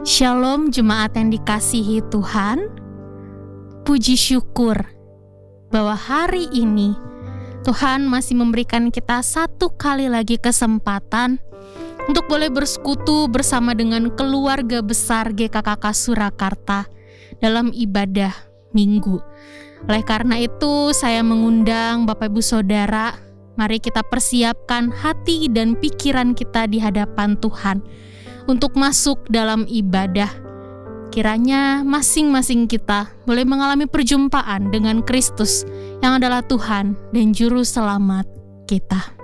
Shalom jemaat yang dikasihi Tuhan. Puji syukur bahwa hari ini Tuhan masih memberikan kita satu kali lagi kesempatan untuk boleh bersekutu bersama dengan keluarga besar GKKK Surakarta dalam ibadah Minggu. Oleh karena itu saya mengundang Bapak Ibu Saudara, mari kita persiapkan hati dan pikiran kita di hadapan Tuhan untuk masuk dalam ibadah. Kiranya masing-masing kita boleh mengalami perjumpaan dengan Kristus yang adalah Tuhan dan Juru Selamat kita.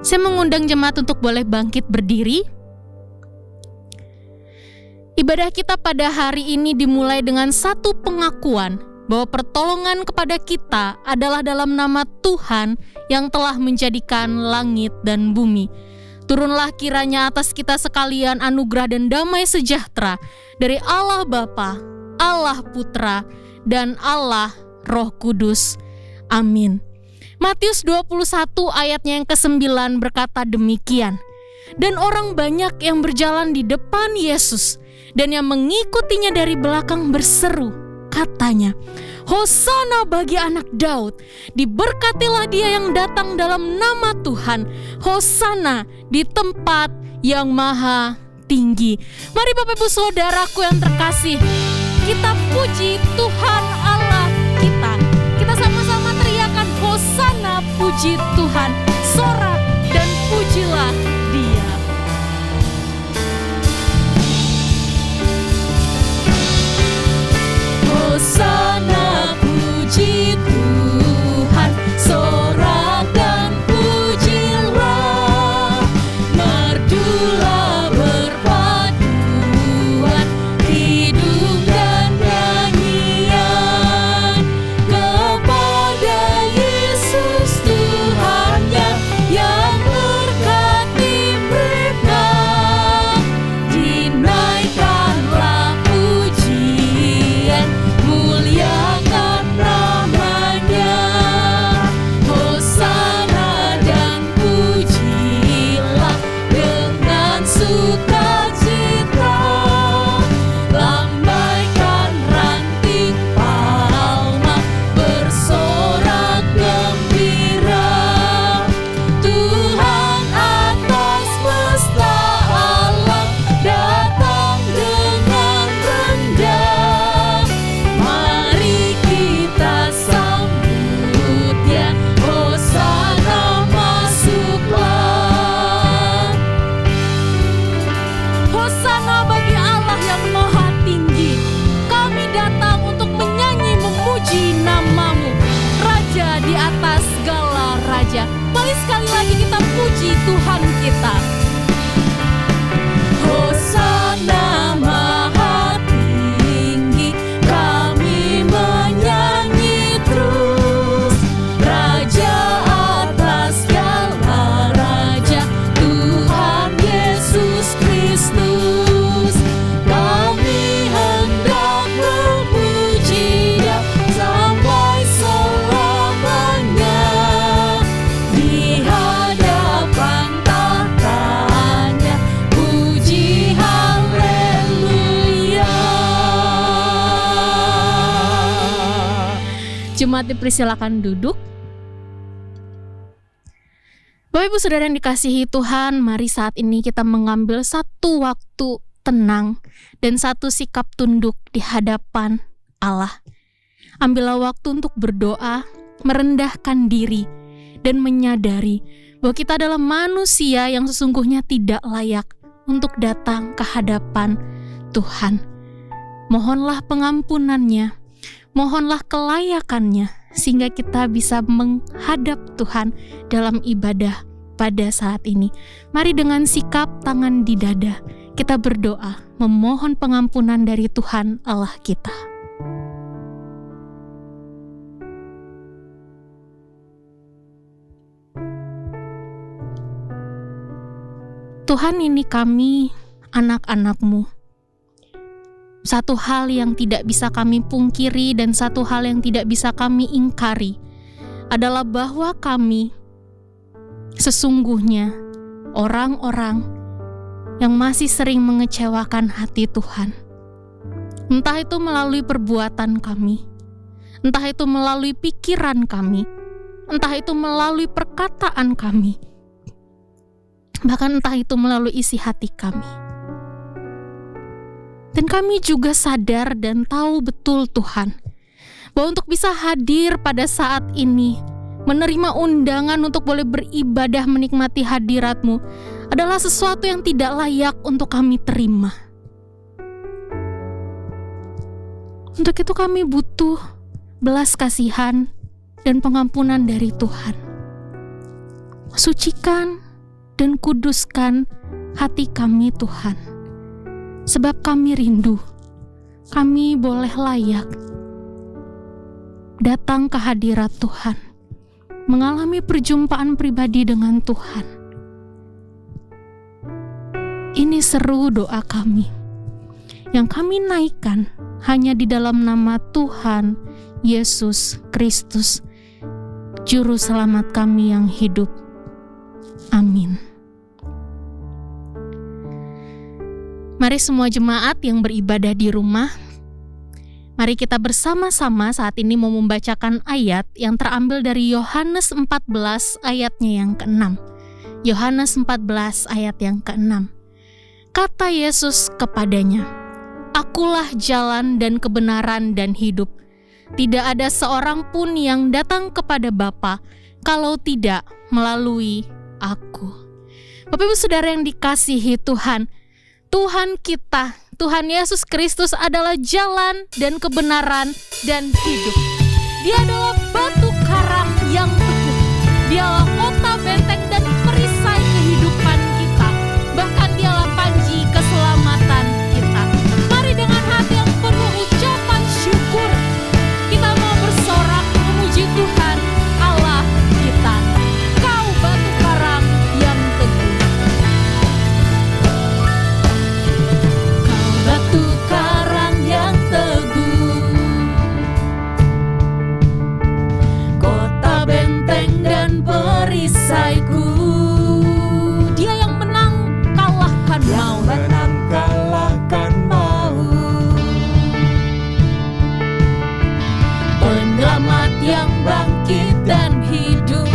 Saya mengundang jemaat untuk boleh bangkit berdiri. Ibadah kita pada hari ini dimulai dengan satu pengakuan bahwa pertolongan kepada kita adalah dalam nama Tuhan yang telah menjadikan langit dan bumi. Turunlah kiranya atas kita sekalian anugerah dan damai sejahtera dari Allah Bapa, Allah Putra, dan Allah Roh Kudus. Amin. Matius 21 ayatnya yang ke-9 berkata demikian. Dan orang banyak yang berjalan di depan Yesus dan yang mengikutinya dari belakang berseru, katanya, Hosana bagi anak Daud, diberkatilah dia yang datang dalam nama Tuhan, Hosana di tempat yang maha tinggi. Mari Bapak Ibu Saudaraku yang terkasih, kita puji Tuhan Allah kita. Kita sama-sama teriakan Hosana, puji Tuhan, sorak dan pujilah Dia. Hosana, puji Tuhan, sorak dan pujilah, merdulah berpaduan, hidup dan nyanyian kepada Yesus Tuhannya yang berkati mereka. Dinaikkanlah pujian, muliakan namanya. Hosana dan pujilah dengan sukacita, lambaikan ranting palma, bersorak gembira. Tuhan atas semesta alam datang dengan rendah. Mari kita sambut Dia, Hosana masuklah. Hosana bagi Allah yang maha tinggi. Kami datang untuk menyanyi memuji nama-Mu, Raja di atas segala raja. Mari sekali lagi kita puji Tuhan kita. Hosana maha tinggi, kami menyanyi terus. Raja atas segala raja, Tuhan Yesus Kristus. Kami hendak memuji Dia sampai selamanya di hadapan tahtanya. Puji haleluya. Jemaat dipersilakan duduk. Bapak Ibu Saudara yang dikasihi Tuhan, mari saat ini kita mengambil satu waktu tenang dan satu sikap tunduk di hadapan Allah. Ambillah waktu untuk berdoa, merendahkan diri, dan menyadari bahwa kita adalah manusia yang sesungguhnya tidak layak untuk datang ke hadapan Tuhan. Mohonlah pengampunannya, mohonlah kelayakannya, sehingga kita bisa menghadap Tuhan dalam ibadah pada saat ini. Mari dengan sikap tangan di dada, kita berdoa, memohon pengampunan dari Tuhan Allah kita. Tuhan, ini kami anak-anak-Mu. Satu hal yang tidak bisa kami pungkiri dan satu hal yang tidak bisa kami ingkari adalah bahwa kami sesungguhnya orang-orang yang masih sering mengecewakan hati Tuhan. Entah itu melalui perbuatan kami, entah itu melalui pikiran kami, entah itu melalui perkataan kami, bahkan entah itu melalui isi hati kami. Dan kami juga sadar dan tahu betul Tuhan, bahwa untuk bisa hadir pada saat ini, menerima undangan untuk boleh beribadah menikmati hadirat-Mu adalah sesuatu yang tidak layak untuk kami terima. Untuk itu kami butuh belas kasihan dan pengampunan dari Tuhan. Sucikan dan kuduskan hati kami Tuhan. Sebab kami rindu, kami boleh layak datang ke hadirat Tuhan, mengalami perjumpaan pribadi dengan Tuhan. Ini seru doa kami, yang kami naikkan hanya di dalam nama Tuhan Yesus Kristus, Juru Selamat kami yang hidup. Amin. Mari semua jemaat yang beribadah di rumah, mari kita bersama-sama saat ini mau membacakan ayat yang terambil dari Yohanes 14 ayatnya yang ke-6. Yohanes 14 ayat yang ke-6. Kata Yesus kepadanya, "Akulah jalan dan kebenaran dan hidup. Tidak ada seorang pun yang datang kepada Bapa kalau tidak melalui Aku." Bapak Ibu Saudara yang dikasihi Tuhan, Tuhan kita, Tuhan Yesus Kristus adalah jalan dan kebenaran dan hidup. Dia adalah batu karang yang teguh. Dialah kota benteng dan perisai kehidupan kita. Bahkan dialah panji keselamatan kita. Mari dengan hati yang penuh ucapan syukur, kita mau bersorak memuji Tuhan Allah kita. Kau batu karang yang teguh. Batu karang yang teguh, kota benteng dan perisaiku. Dia yang menang kalahkan maut. Menang kalahkan maut. Penyelamat yang bangkit dan hidup.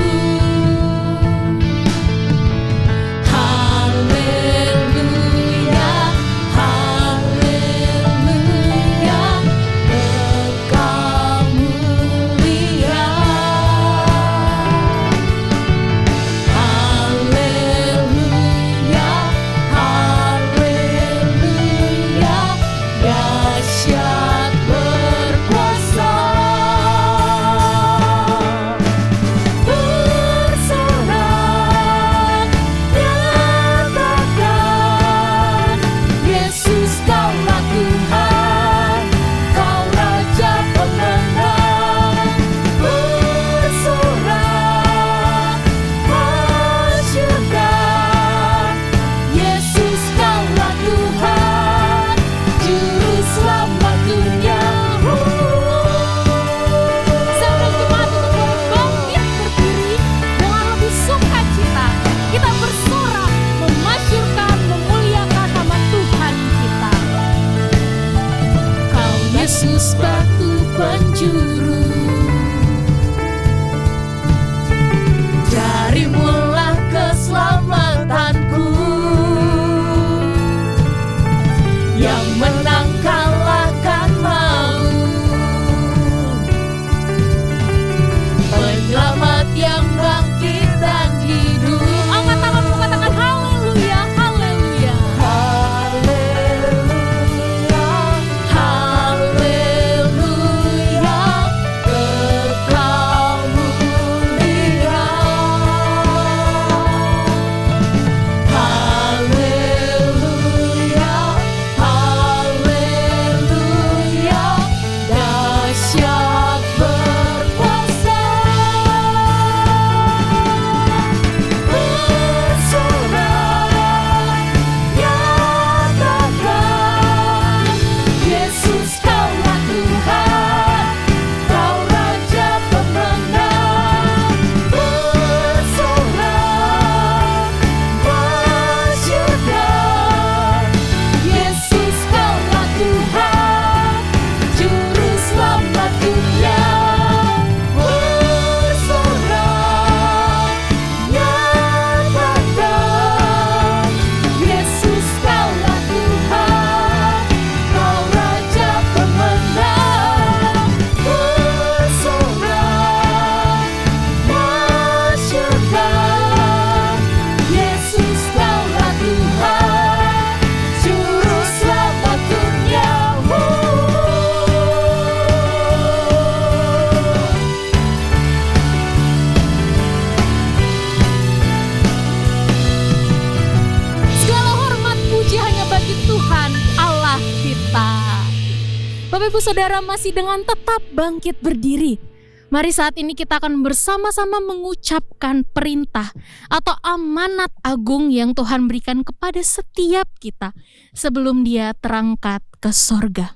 Bapak Ibu Saudara, masih dengan tetap bangkit berdiri, mari saat ini kita akan bersama-sama mengucapkan perintah atau amanat agung yang Tuhan berikan kepada setiap kita sebelum Dia terangkat ke sorga.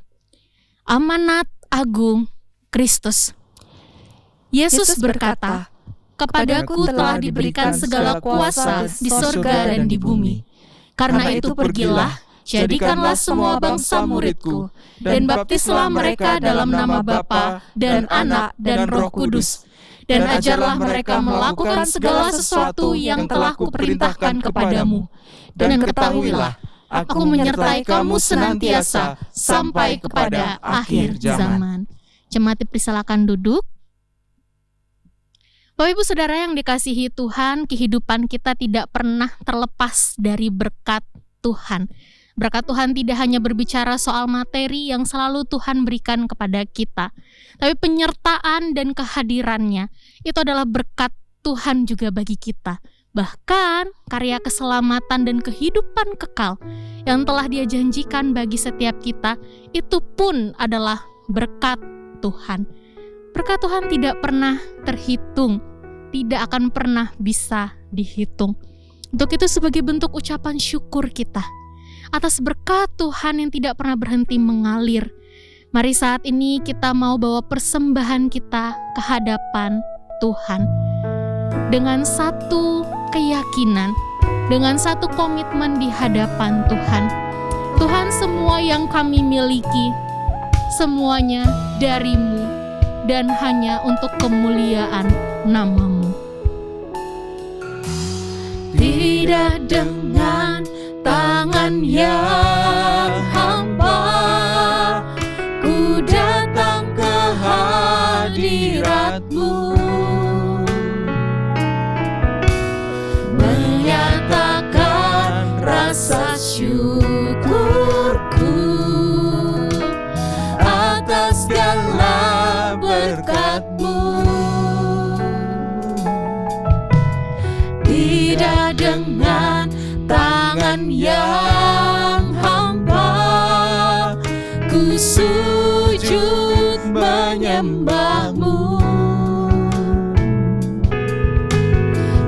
Amanat agung Kristus. Yesus berkata, "Kepadaku telah diberikan segala kuasa di sorga dan di bumi. Karena itu pergilah, jadikanlah semua bangsa muridku, dan baptislah mereka dalam nama Bapa dan Anak dan Roh Kudus, dan ajarlah mereka melakukan segala sesuatu yang telah kuperintahkan kepadamu. Dan ketahuilah, aku menyertai kamu senantiasa sampai kepada akhir zaman." Jemaat dipersilakan duduk. Bapak Ibu Saudara yang dikasihi Tuhan, kehidupan kita tidak pernah terlepas dari berkat Tuhan. Berkat Tuhan tidak hanya berbicara soal materi yang selalu Tuhan berikan kepada kita, tapi penyertaan dan kehadirannya itu adalah berkat Tuhan juga bagi kita. Bahkan karya keselamatan dan kehidupan kekal yang telah Dia janjikan bagi setiap kita, itu pun adalah berkat Tuhan. Berkat Tuhan tidak pernah terhitung, tidak akan pernah bisa dihitung. Untuk itu sebagai bentuk ucapan syukur kita atas berkat Tuhan yang tidak pernah berhenti mengalir, mari saat ini kita mau bawa persembahan kita ke hadapan Tuhan dengan satu keyakinan, dengan satu komitmen di hadapan Tuhan. Tuhan, semua yang kami miliki, semuanya dari-Mu dan hanya untuk kemuliaan nama-Mu. Tidak dengan tangan yang hampa, ku datang ke hadirat-Mu, menyatakan rasa syukurku atas segala berkat-Mu. Tidak dengan tangan yang hampa, ku sujud menyembah-Mu,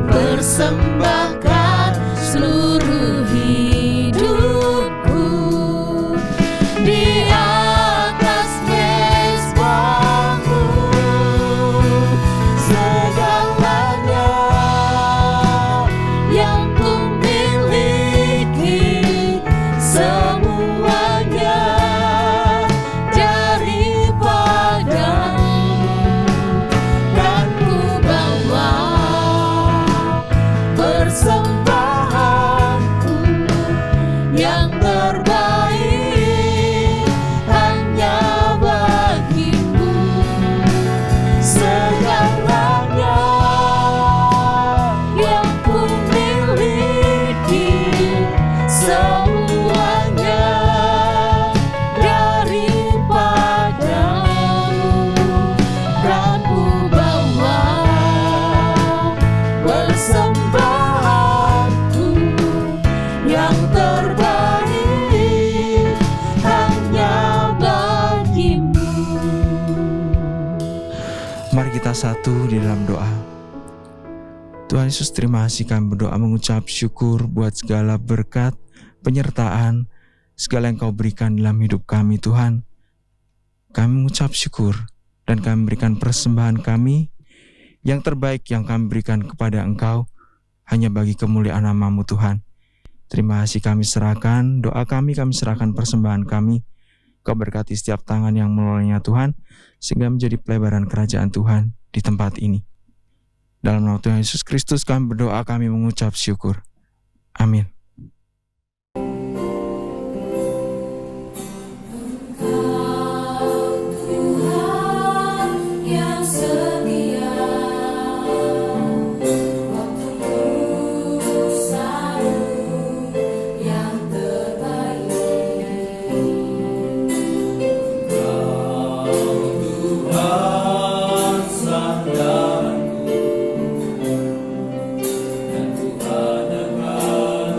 persembahkan seluruh hidupku di atas mezbah-Mu. Segalanya yang ku miliki, semuanya daripada-Mu, dan ku bawa persembahanku yang terbaik hanya bagi-Mu. Segalanya yang ku miliki, semuanya daripada-Mu, dan ku bawa persembahanku yang terbaik hanya bagi-Mu. Mari kita satu di dalam doa. Tuhan Yesus, terima kasih, kami berdoa mengucap syukur buat segala berkat, penyertaan, segala yang Kau berikan dalam hidup kami Tuhan. Kami mengucap syukur dan kami memberikan persembahan kami yang terbaik yang kami berikan kepada Engkau hanya bagi kemuliaan nama-Mu Tuhan. Terima kasih kami serahkan doa kami serahkan persembahan kami. Kau berkati setiap tangan yang melolongnya Tuhan, sehingga menjadi pelebaran kerajaan Tuhan di tempat ini. Dalam nama Tuhan Yesus Kristus kami berdoa, kami mengucap syukur. Amin. Yang setia, waktu selalu yang terbaik. Kau Tuhan sandaranku, dan Tuhan adalah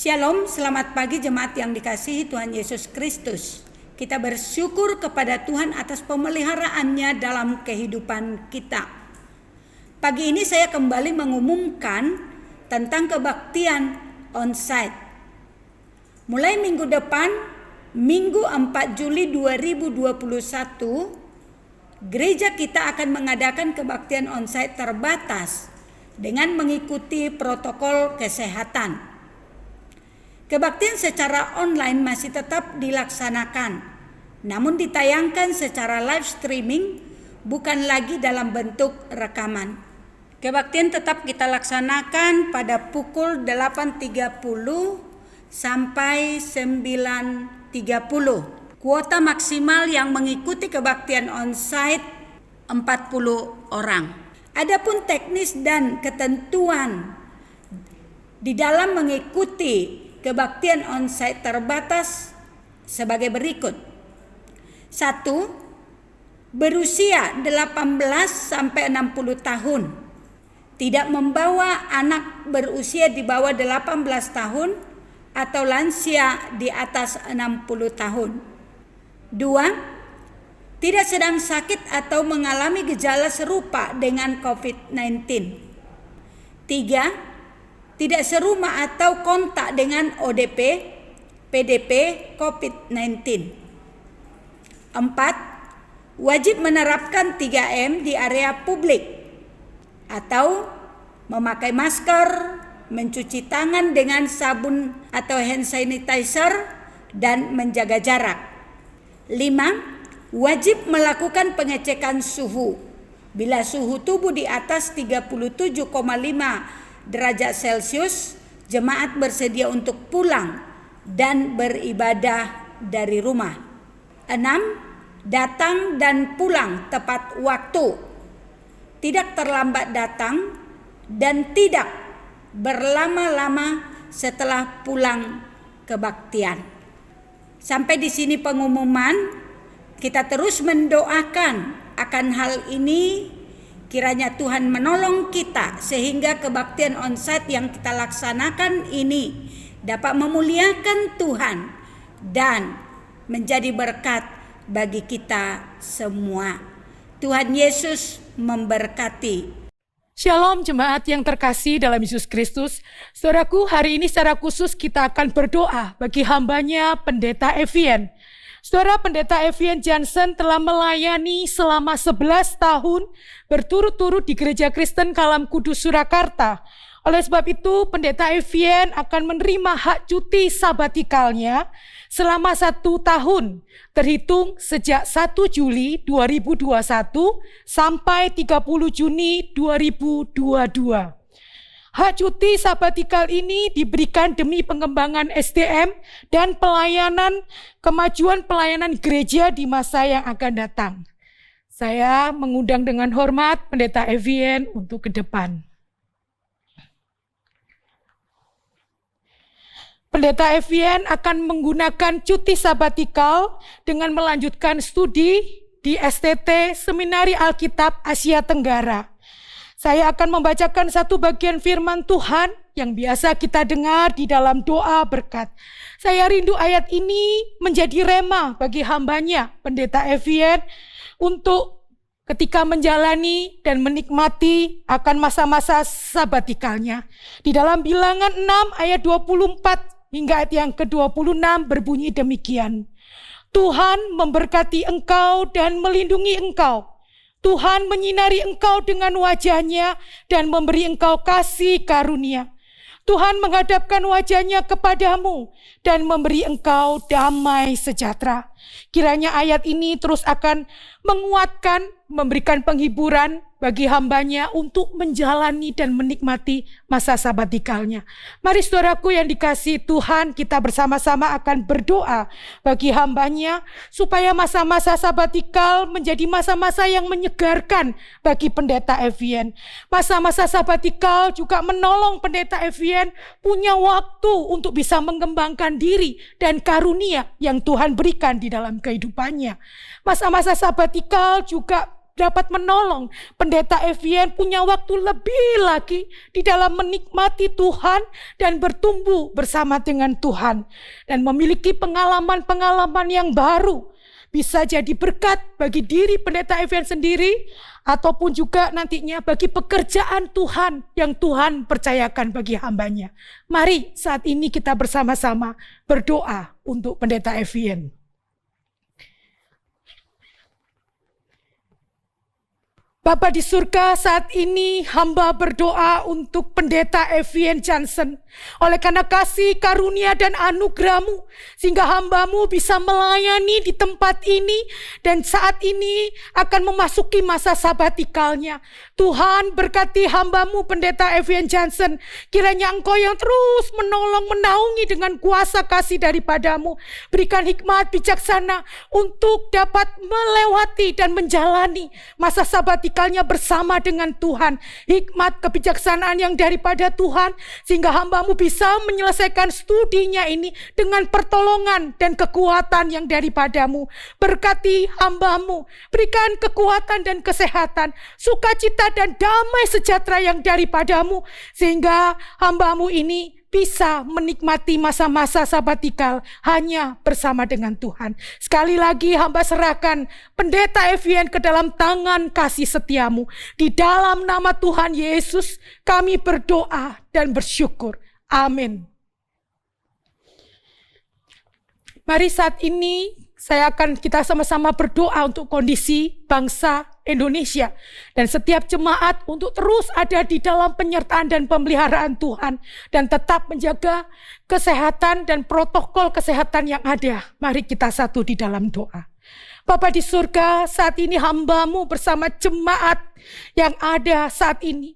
Shalom, selamat pagi jemaat yang dikasihi Tuhan Yesus Kristus. Kita bersyukur kepada Tuhan atas pemeliharaannya dalam kehidupan kita. Pagi ini saya kembali mengumumkan tentang kebaktian onsite. Mulai minggu depan, Minggu 4 Juli 2021, gereja kita akan mengadakan kebaktian onsite terbatas dengan mengikuti protokol kesehatan. Kebaktian secara online masih tetap dilaksanakan, namun ditayangkan secara live streaming, bukan lagi dalam bentuk rekaman. Kebaktian tetap kita laksanakan pada pukul 8.30 sampai 9.30. Kuota maksimal yang mengikuti kebaktian onsite 40 orang. Adapun teknis dan ketentuan di dalam mengikuti kebaktian onsite terbatas sebagai berikut. 1. Berusia 18 sampai 60 tahun. Tidak membawa anak berusia di bawah 18 tahun atau lansia di atas 60 tahun. 2. Tidak sedang sakit atau mengalami gejala serupa dengan COVID-19. 3. Tidak serumah atau kontak dengan ODP, PDP, COVID-19. 4. Wajib menerapkan 3M di area publik atau memakai masker, mencuci tangan dengan sabun atau hand sanitizer, dan menjaga jarak. 5. Wajib melakukan pengecekan suhu. Bila suhu tubuh di atas 37,5 derajat Celcius, jemaat bersedia untuk pulang dan beribadah dari rumah. 6. Datang dan pulang tepat waktu. Tidak terlambat datang dan tidak berlama-lama setelah pulang kebaktian. Sampai di sini pengumuman. Kita terus mendoakan akan hal ini. Kiranya Tuhan menolong kita sehingga kebaktian onsite yang kita laksanakan ini dapat memuliakan Tuhan dan menjadi berkat bagi kita semua. Tuhan Yesus memberkati. Shalom jemaat yang terkasih dalam Yesus Kristus. Saudaraku, hari ini secara khusus kita akan berdoa bagi hambanya Pendeta Evien. Saudara, Pendeta Evien Johnson telah melayani selama 11 tahun berturut-turut di Gereja Kristen Kalam Kudus Surakarta. Oleh sebab itu, Pendeta Evien akan menerima hak cuti sabatikalnya selama 1 tahun, terhitung sejak 1 Juli 2021 sampai 30 Juni 2022. Hak cuti sabatikal ini diberikan demi pengembangan SDM dan kemajuan pelayanan gereja di masa yang akan datang. Saya mengundang dengan hormat Pendeta Evien untuk ke depan. Pendeta Evien akan menggunakan cuti sabatikal dengan melanjutkan studi di STT Seminari Alkitab Asia Tenggara. Saya akan membacakan satu bagian firman Tuhan yang biasa kita dengar di dalam doa berkat. Saya rindu ayat ini menjadi rema bagi hambanya, Pendeta Evien, untuk ketika menjalani dan menikmati akan masa-masa sabatikalnya. Di dalam Bilangan 6 ayat 24 hingga ayat yang ke-26 berbunyi demikian. Tuhan memberkati engkau dan melindungi engkau. Tuhan menyinari engkau dengan wajah-Nya dan memberi engkau kasih karunia. Tuhan menghadapkan wajah-Nya kepadamu dan memberi engkau damai sejahtera. Kiranya ayat ini terus akan menguatkan, memberikan penghiburan bagi hambanya untuk menjalani dan menikmati masa sabatikalnya. Mari saudaraku yang dikasihi Tuhan, kita bersama-sama akan berdoa bagi hambanya supaya masa-masa sabatikal menjadi masa-masa yang menyegarkan bagi Pendeta Evien. Masa-masa sabatikal juga menolong Pendeta Evien punya waktu untuk bisa mengembangkan diri dan karunia yang Tuhan berikan di dalam kehidupannya. Masa-masa sabatikal juga dapat menolong Pendeta Evien punya waktu lebih lagi di dalam menikmati Tuhan dan bertumbuh bersama dengan Tuhan. Dan memiliki pengalaman-pengalaman yang baru. Bisa jadi berkat bagi diri Pendeta Evien sendiri, ataupun juga nantinya bagi pekerjaan Tuhan yang Tuhan percayakan bagi hambanya. Mari saat ini kita bersama-sama berdoa untuk Pendeta Evien. Bapa di surga, saat ini hamba berdoa untuk Pendeta Evien Johnson. Oleh karena kasih karunia dan anugerah-Mu, sehingga hamba-Mu bisa melayani di tempat ini dan saat ini akan memasuki masa sabatikalnya. Tuhan berkati hamba-Mu Pendeta Evien Johnson. Kiranya Engkau yang terus menolong, menaungi dengan kuasa kasih daripada-Mu. Berikan hikmat bijaksana untuk dapat melewati dan menjalani masa sabatikalnya bersama dengan Tuhan. Hikmat kebijaksanaan yang daripada Tuhan, sehingga hamba-Mu bisa menyelesaikan studinya ini dengan pertolongan dan kekuatan yang daripada-Mu. Berkati hamba-Mu, berikan kekuatan dan kesehatan, sukacita dan damai sejahtera yang daripada-Mu, sehingga hamba-Mu ini bisa menikmati masa-masa sabatikal hanya bersama dengan Tuhan. Sekali lagi hamba serahkan Pendeta Evien ke dalam tangan kasih setia-Mu. Di dalam nama Tuhan Yesus kami berdoa dan bersyukur. Amin. Mari saat ini kita sama-sama berdoa untuk kondisi bangsa Indonesia dan setiap jemaat untuk terus ada di dalam penyertaan dan pemeliharaan Tuhan dan tetap menjaga kesehatan dan protokol kesehatan yang ada. Mari kita satu di dalam doa. Bapa di surga, saat ini hamba-Mu bersama jemaat yang ada saat ini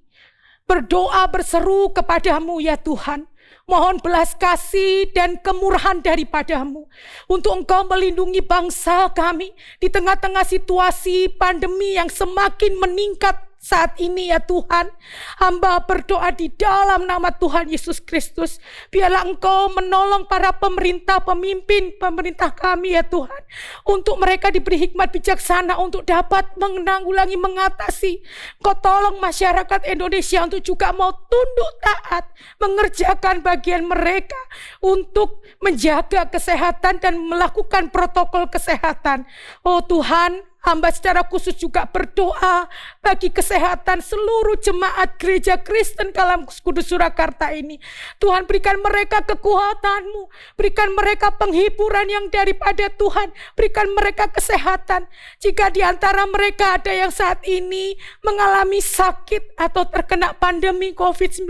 berdoa berseru kepadamu ya Tuhan. Mohon belas kasih dan kemurahan daripada-Mu untuk Engkau melindungi bangsa kami di tengah-tengah situasi pandemi yang semakin meningkat saat ini ya Tuhan. Hamba berdoa di dalam nama Tuhan Yesus Kristus. Biarlah Engkau menolong para pemerintah, pemimpin pemerintah kami ya Tuhan. Untuk mereka diberi hikmat bijaksana untuk dapat menanggulangi, mengatasi. Engkau tolong masyarakat Indonesia untuk juga mau tunduk taat. Mengerjakan bagian mereka untuk menjaga kesehatan dan melakukan protokol kesehatan. Oh Tuhan, hamba secara khusus juga berdoa bagi kesehatan seluruh jemaat gereja Kristen Kalam Kudus Surakarta ini. Tuhan, berikan mereka kekuatan-Mu, berikan mereka penghiburan yang daripada Tuhan, berikan mereka kesehatan. Jika di antara mereka ada yang saat ini mengalami sakit atau terkena pandemi COVID-19,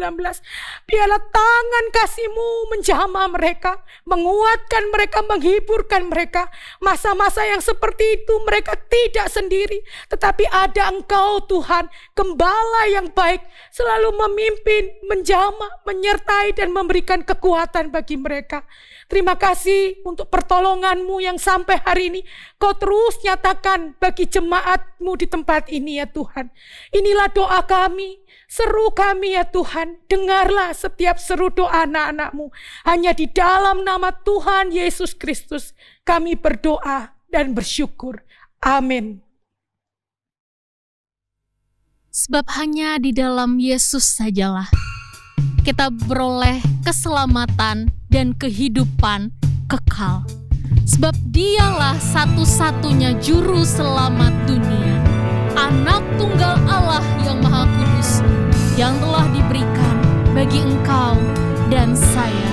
biarlah tangan kasih-Mu menjamah mereka, menguatkan mereka, menghiburkan mereka. Masa-masa yang seperti itu mereka tidak sendiri, tetapi ada Engkau Tuhan, gembala yang baik, selalu memimpin, menjamah, menyertai dan memberikan kekuatan bagi mereka. Terima kasih untuk pertolongan-Mu yang sampai hari ini Kau terus nyatakan bagi jemaat-Mu di tempat ini ya Tuhan. Inilah doa kami, seru kami ya Tuhan. Dengarlah setiap seru doa anak-anak-Mu. Hanya di dalam nama Tuhan Yesus Kristus kami berdoa dan bersyukur. Amin. Sebab hanya di dalam Yesus sajalah kita beroleh keselamatan dan kehidupan kekal. Sebab Dialah satu-satunya juru selamat dunia, Anak Tunggal Allah yang Maha Kudus, yang telah diberikan bagi engkau dan saya.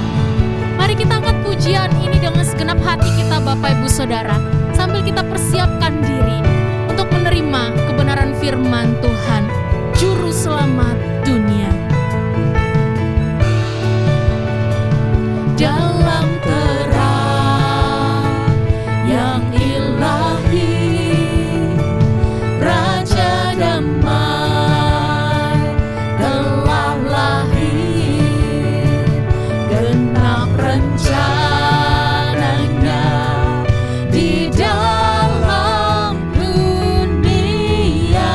Mari kita angkat pujian ini dengan segenap hati kita Bapak Ibu Saudara, sambil kita persiapkan diri untuk menerima kebenaran firman Tuhan, Juru Selamat dunia. Dalam terang yang ilahi, Raja damai telah lahir, genap rencananya di dalam dunia.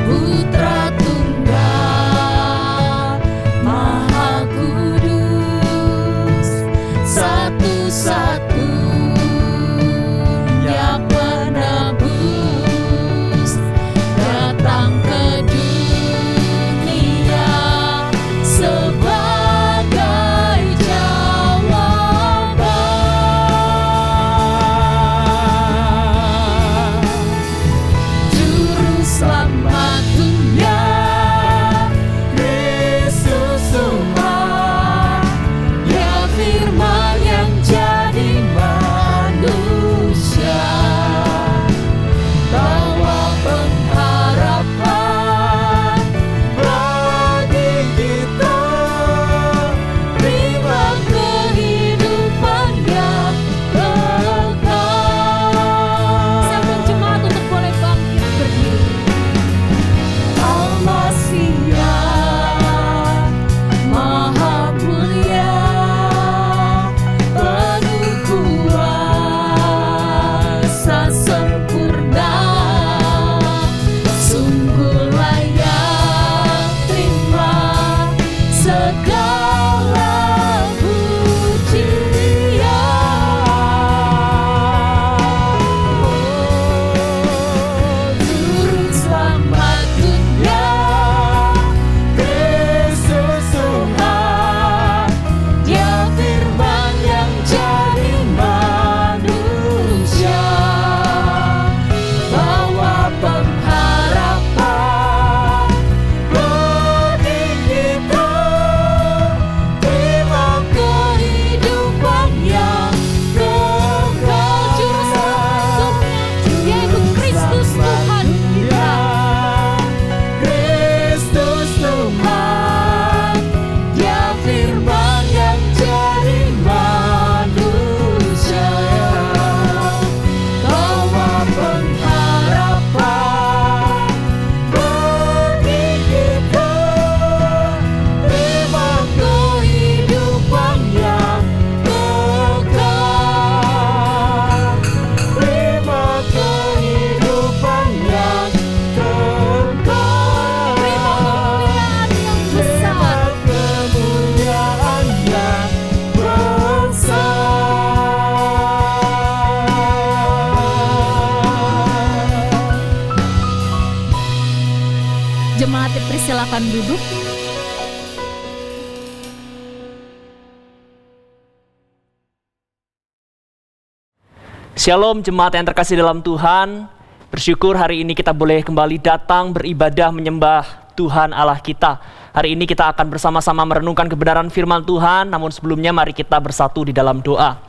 Putra Tunggal Maha Kudus, satu-satunya Persilakan duduk. Shalom jemaat yang terkasih dalam Tuhan. Bersyukur hari ini kita boleh kembali datang beribadah menyembah Tuhan Allah kita. Hari ini kita akan bersama-sama merenungkan kebenaran firman Tuhan. Namun sebelumnya mari kita bersatu di dalam doa.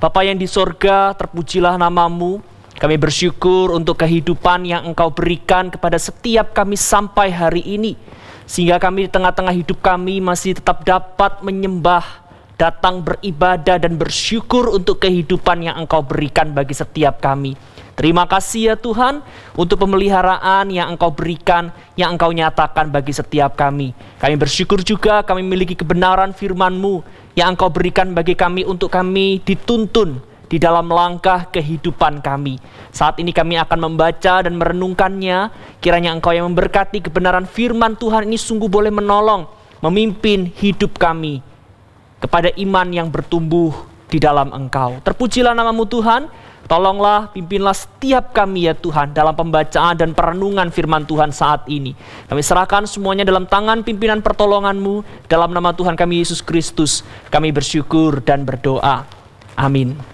Bapa yang di sorga, terpujilah namamu. Kami bersyukur untuk kehidupan yang Engkau berikan kepada setiap kami sampai hari ini. Sehingga kami di tengah-tengah hidup kami masih tetap dapat menyembah, datang beribadah dan bersyukur untuk kehidupan yang Engkau berikan bagi setiap kami. Terima kasih ya Tuhan untuk pemeliharaan yang Engkau berikan, yang Engkau nyatakan bagi setiap kami. Kami bersyukur juga kami memiliki kebenaran firman-Mu yang Engkau berikan bagi kami untuk kami dituntun di dalam langkah kehidupan kami. Saat ini kami akan membaca dan merenungkannya. Kiranya Engkau yang memberkati kebenaran firman Tuhan ini sungguh boleh menolong, memimpin hidup kami kepada iman yang bertumbuh di dalam Engkau. Terpujilah namamu Tuhan. Tolonglah, pimpinlah setiap kami ya Tuhan dalam pembacaan dan perenungan firman Tuhan saat ini. Kami serahkan semuanya dalam tangan pimpinan pertolongan-Mu. Dalam nama Tuhan kami Yesus Kristus, kami bersyukur dan berdoa. Amin.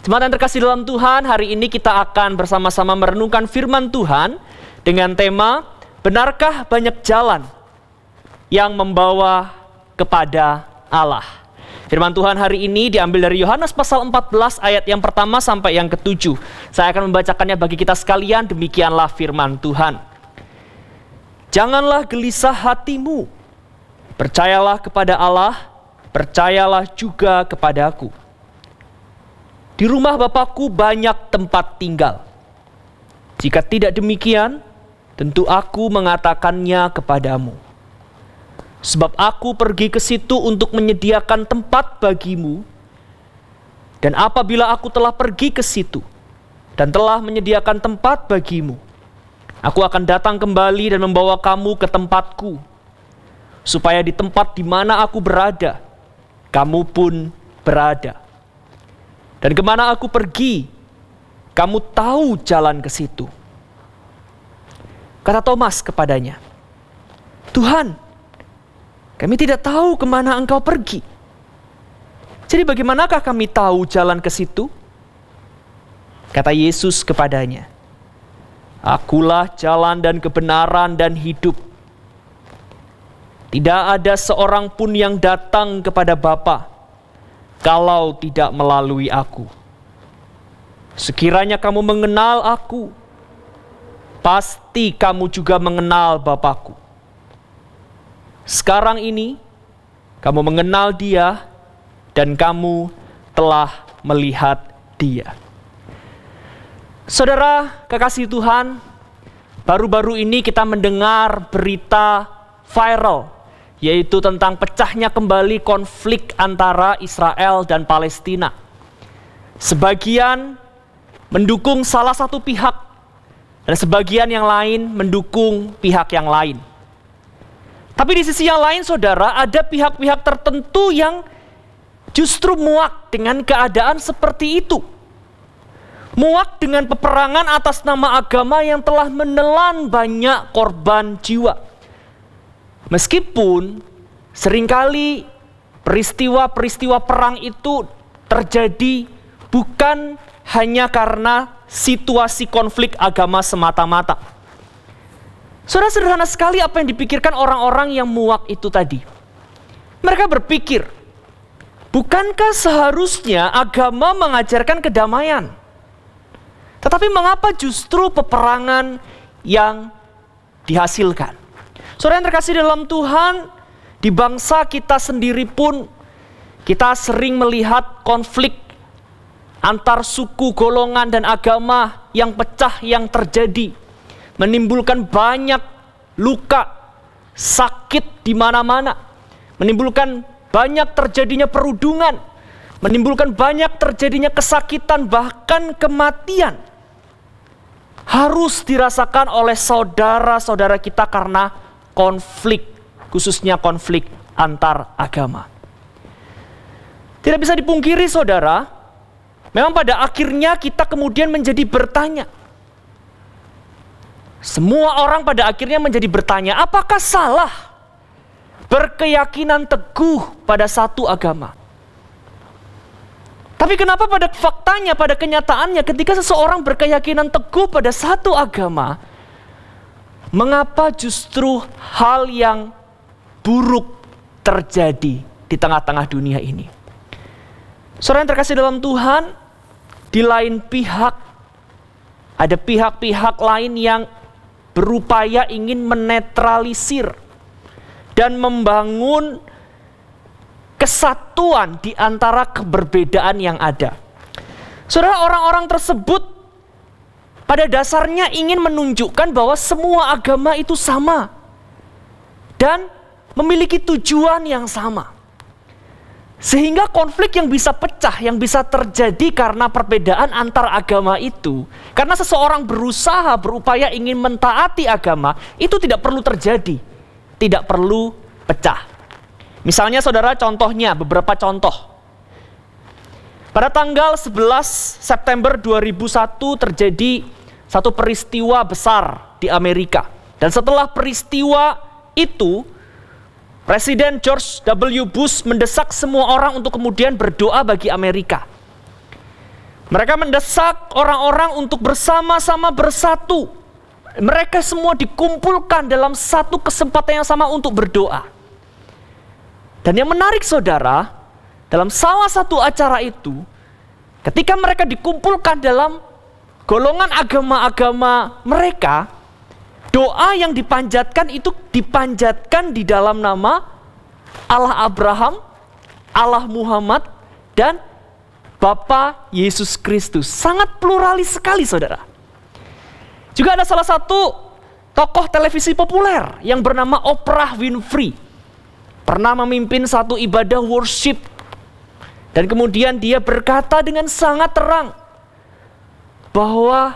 Jemaat yang terkasih dalam Tuhan, hari ini kita akan bersama-sama merenungkan firman Tuhan dengan tema, benarkah banyak jalan yang membawa kepada Allah? Firman Tuhan hari ini diambil dari Yohanes pasal 14 ayat yang pertama sampai yang ke-7. Saya akan membacakannya bagi kita sekalian, demikianlah firman Tuhan. Janganlah gelisah hatimu, percayalah kepada Allah, percayalah juga kepadaku. Di rumah Bapakku banyak tempat tinggal. Jika tidak demikian, tentu aku mengatakannya kepadamu. Sebab aku pergi ke situ untuk menyediakan tempat bagimu. Dan apabila aku telah pergi ke situ dan telah menyediakan tempat bagimu, aku akan datang kembali dan membawa kamu ke tempatku, supaya di tempat di mana aku berada, kamu pun berada. Dan kemana aku pergi, kamu tahu jalan ke situ. Kata Thomas kepadanya, Tuhan, kami tidak tahu kemana Engkau pergi. Jadi bagaimanakah kami tahu jalan ke situ? Kata Yesus kepadanya, Akulah jalan dan kebenaran dan hidup. Tidak ada seorang pun yang datang kepada Bapa kalau tidak melalui aku. Sekiranya kamu mengenal aku, pasti kamu juga mengenal Bapa-Ku. Sekarang ini, kamu mengenal Dia dan kamu telah melihat Dia. Saudara kekasih Tuhan, baru-baru ini kita mendengar berita viral, yaitu tentang pecahnya kembali konflik antara Israel dan Palestina. Sebagian mendukung salah satu pihak, dan sebagian yang lain mendukung pihak yang lain. Tapi di sisi yang lain saudara, ada pihak-pihak tertentu yang justru muak dengan keadaan seperti itu. Muak dengan peperangan atas nama agama yang telah menelan banyak korban jiwa. Meskipun seringkali peristiwa-peristiwa perang itu terjadi bukan hanya karena situasi konflik agama semata-mata. Saudara, sederhana sekali apa yang dipikirkan orang-orang yang muak itu tadi. Mereka berpikir, bukankah seharusnya agama mengajarkan kedamaian? Tetapi mengapa justru peperangan yang dihasilkan? Saudara yang terkasih dalam Tuhan, di bangsa kita sendiri pun kita sering melihat konflik antar suku, golongan, dan agama yang pecah yang terjadi. Menimbulkan banyak luka, sakit di mana-mana. Menimbulkan banyak terjadinya perundungan. Menimbulkan banyak terjadinya kesakitan, bahkan kematian. Harus dirasakan oleh saudara-saudara kita karena konflik, khususnya konflik antar agama. Tidak bisa dipungkiri saudara, memang pada akhirnya kita kemudian menjadi bertanya, Semua orang pada akhirnya menjadi bertanya, apakah salah berkeyakinan teguh pada satu agama? Tapi kenapa pada faktanya, pada kenyataannya ketika seseorang berkeyakinan teguh pada satu agama, mengapa justru hal yang buruk terjadi di tengah-tengah dunia ini? Saudara yang terkasih dalam Tuhan, di lain pihak, ada pihak-pihak lain yang berupaya ingin menetralisir dan membangun kesatuan di antara keberbedaan yang ada. Saudara, orang-orang tersebut pada dasarnya ingin menunjukkan bahwa semua agama itu sama dan memiliki tujuan yang sama. Sehingga konflik yang bisa pecah, yang bisa terjadi karena perbedaan antar agama itu, karena seseorang berusaha, berupaya ingin mentaati agama, itu tidak perlu terjadi, tidak perlu pecah. Misalnya saudara, contohnya, beberapa contoh. Pada tanggal 11 September 2001 terjadi satu peristiwa besar di Amerika. Dan setelah peristiwa itu, Presiden George W. Bush mendesak semua orang untuk kemudian berdoa bagi Amerika. Mereka mendesak orang-orang untuk bersama-sama bersatu. Mereka semua dikumpulkan dalam satu kesempatan yang sama untuk berdoa. Dan yang menarik saudara, dalam salah satu acara itu, ketika mereka dikumpulkan dalam golongan agama-agama mereka, doa yang dipanjatkan itu dipanjatkan di dalam nama Allah Abraham, Allah Muhammad, dan Bapa Yesus Kristus. Sangat pluralis sekali saudara. Juga ada salah satu tokoh televisi populer yang bernama Oprah Winfrey. Pernah memimpin satu ibadah worship. Dan kemudian dia berkata dengan sangat terang bahwa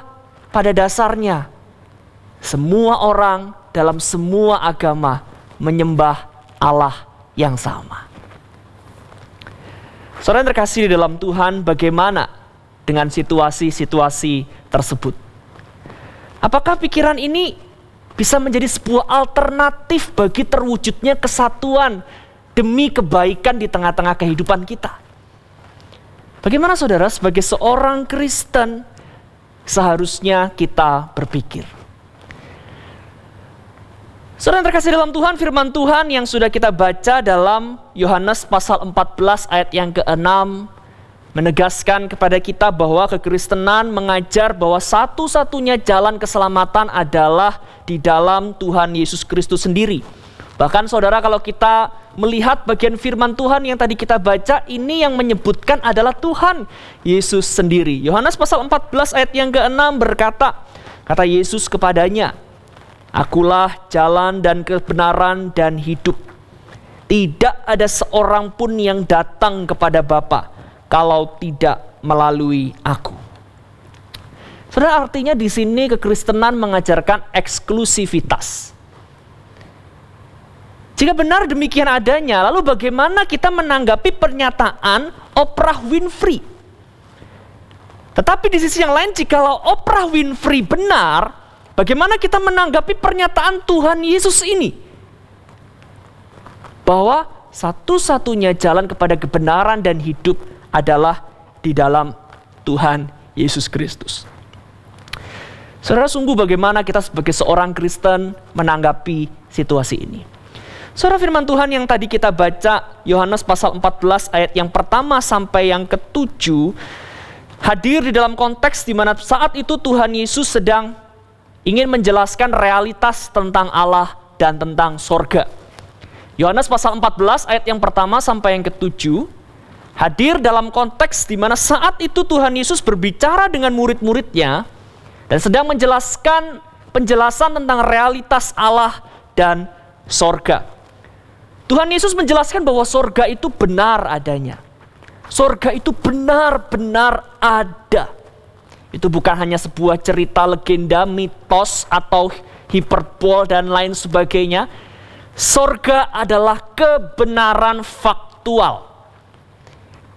pada dasarnya semua orang dalam semua agama menyembah Allah yang sama. Saudara yang terkasih di dalam Tuhan, bagaimana dengan situasi-situasi tersebut? Apakah pikiran ini bisa menjadi sebuah alternatif bagi terwujudnya kesatuan demi kebaikan di tengah-tengah kehidupan kita? Bagaimana saudara, sebagai seorang Kristen seharusnya kita berpikir? Saudara yang terkasih dalam Tuhan, firman Tuhan yang sudah kita baca dalam Yohanes pasal 14 ayat yang ke-6 menegaskan kepada kita bahwa kekristenan mengajar bahwa satu-satunya jalan keselamatan adalah di dalam Tuhan Yesus Kristus sendiri. Bahkan saudara, kalau kita melihat bagian firman Tuhan yang tadi kita baca, ini yang menyebutkan adalah Tuhan Yesus sendiri. Yohanes pasal 14 ayat yang ke-6 berkata, kata Yesus kepadanya, "Akulah jalan dan kebenaran dan hidup. Tidak ada seorang pun yang datang kepada Bapa kalau tidak melalui Aku." Saudara, artinya di sini kekristenan mengajarkan eksklusivitas. Jika benar demikian adanya, lalu bagaimana kita menanggapi pernyataan Oprah Winfrey? Tetapi di sisi yang lain, jikalau Oprah Winfrey benar, bagaimana kita menanggapi pernyataan Tuhan Yesus ini? Bahwa satu-satunya jalan kepada kebenaran dan hidup adalah di dalam Tuhan Yesus Kristus. Saudara, sungguh bagaimana kita sebagai seorang Kristen menanggapi situasi ini? Saudara, firman Tuhan yang tadi kita baca, Yohanes pasal 14 ayat yang pertama sampai yang ke-7, hadir di dalam konteks di mana saat itu Tuhan Yesus sedang ingin menjelaskan realitas tentang Allah dan tentang sorga. Yohanes pasal 14 ayat yang pertama sampai yang ke-7 hadir dalam konteks di mana saat itu Tuhan Yesus berbicara dengan murid-muridnya dan sedang menjelaskan penjelasan tentang realitas Allah dan sorga. Tuhan Yesus menjelaskan bahwa sorga itu benar adanya. Sorga itu benar-benar ada. Itu bukan hanya sebuah cerita legenda, mitos, atau hiperbol dan lain sebagainya. Sorga adalah kebenaran faktual.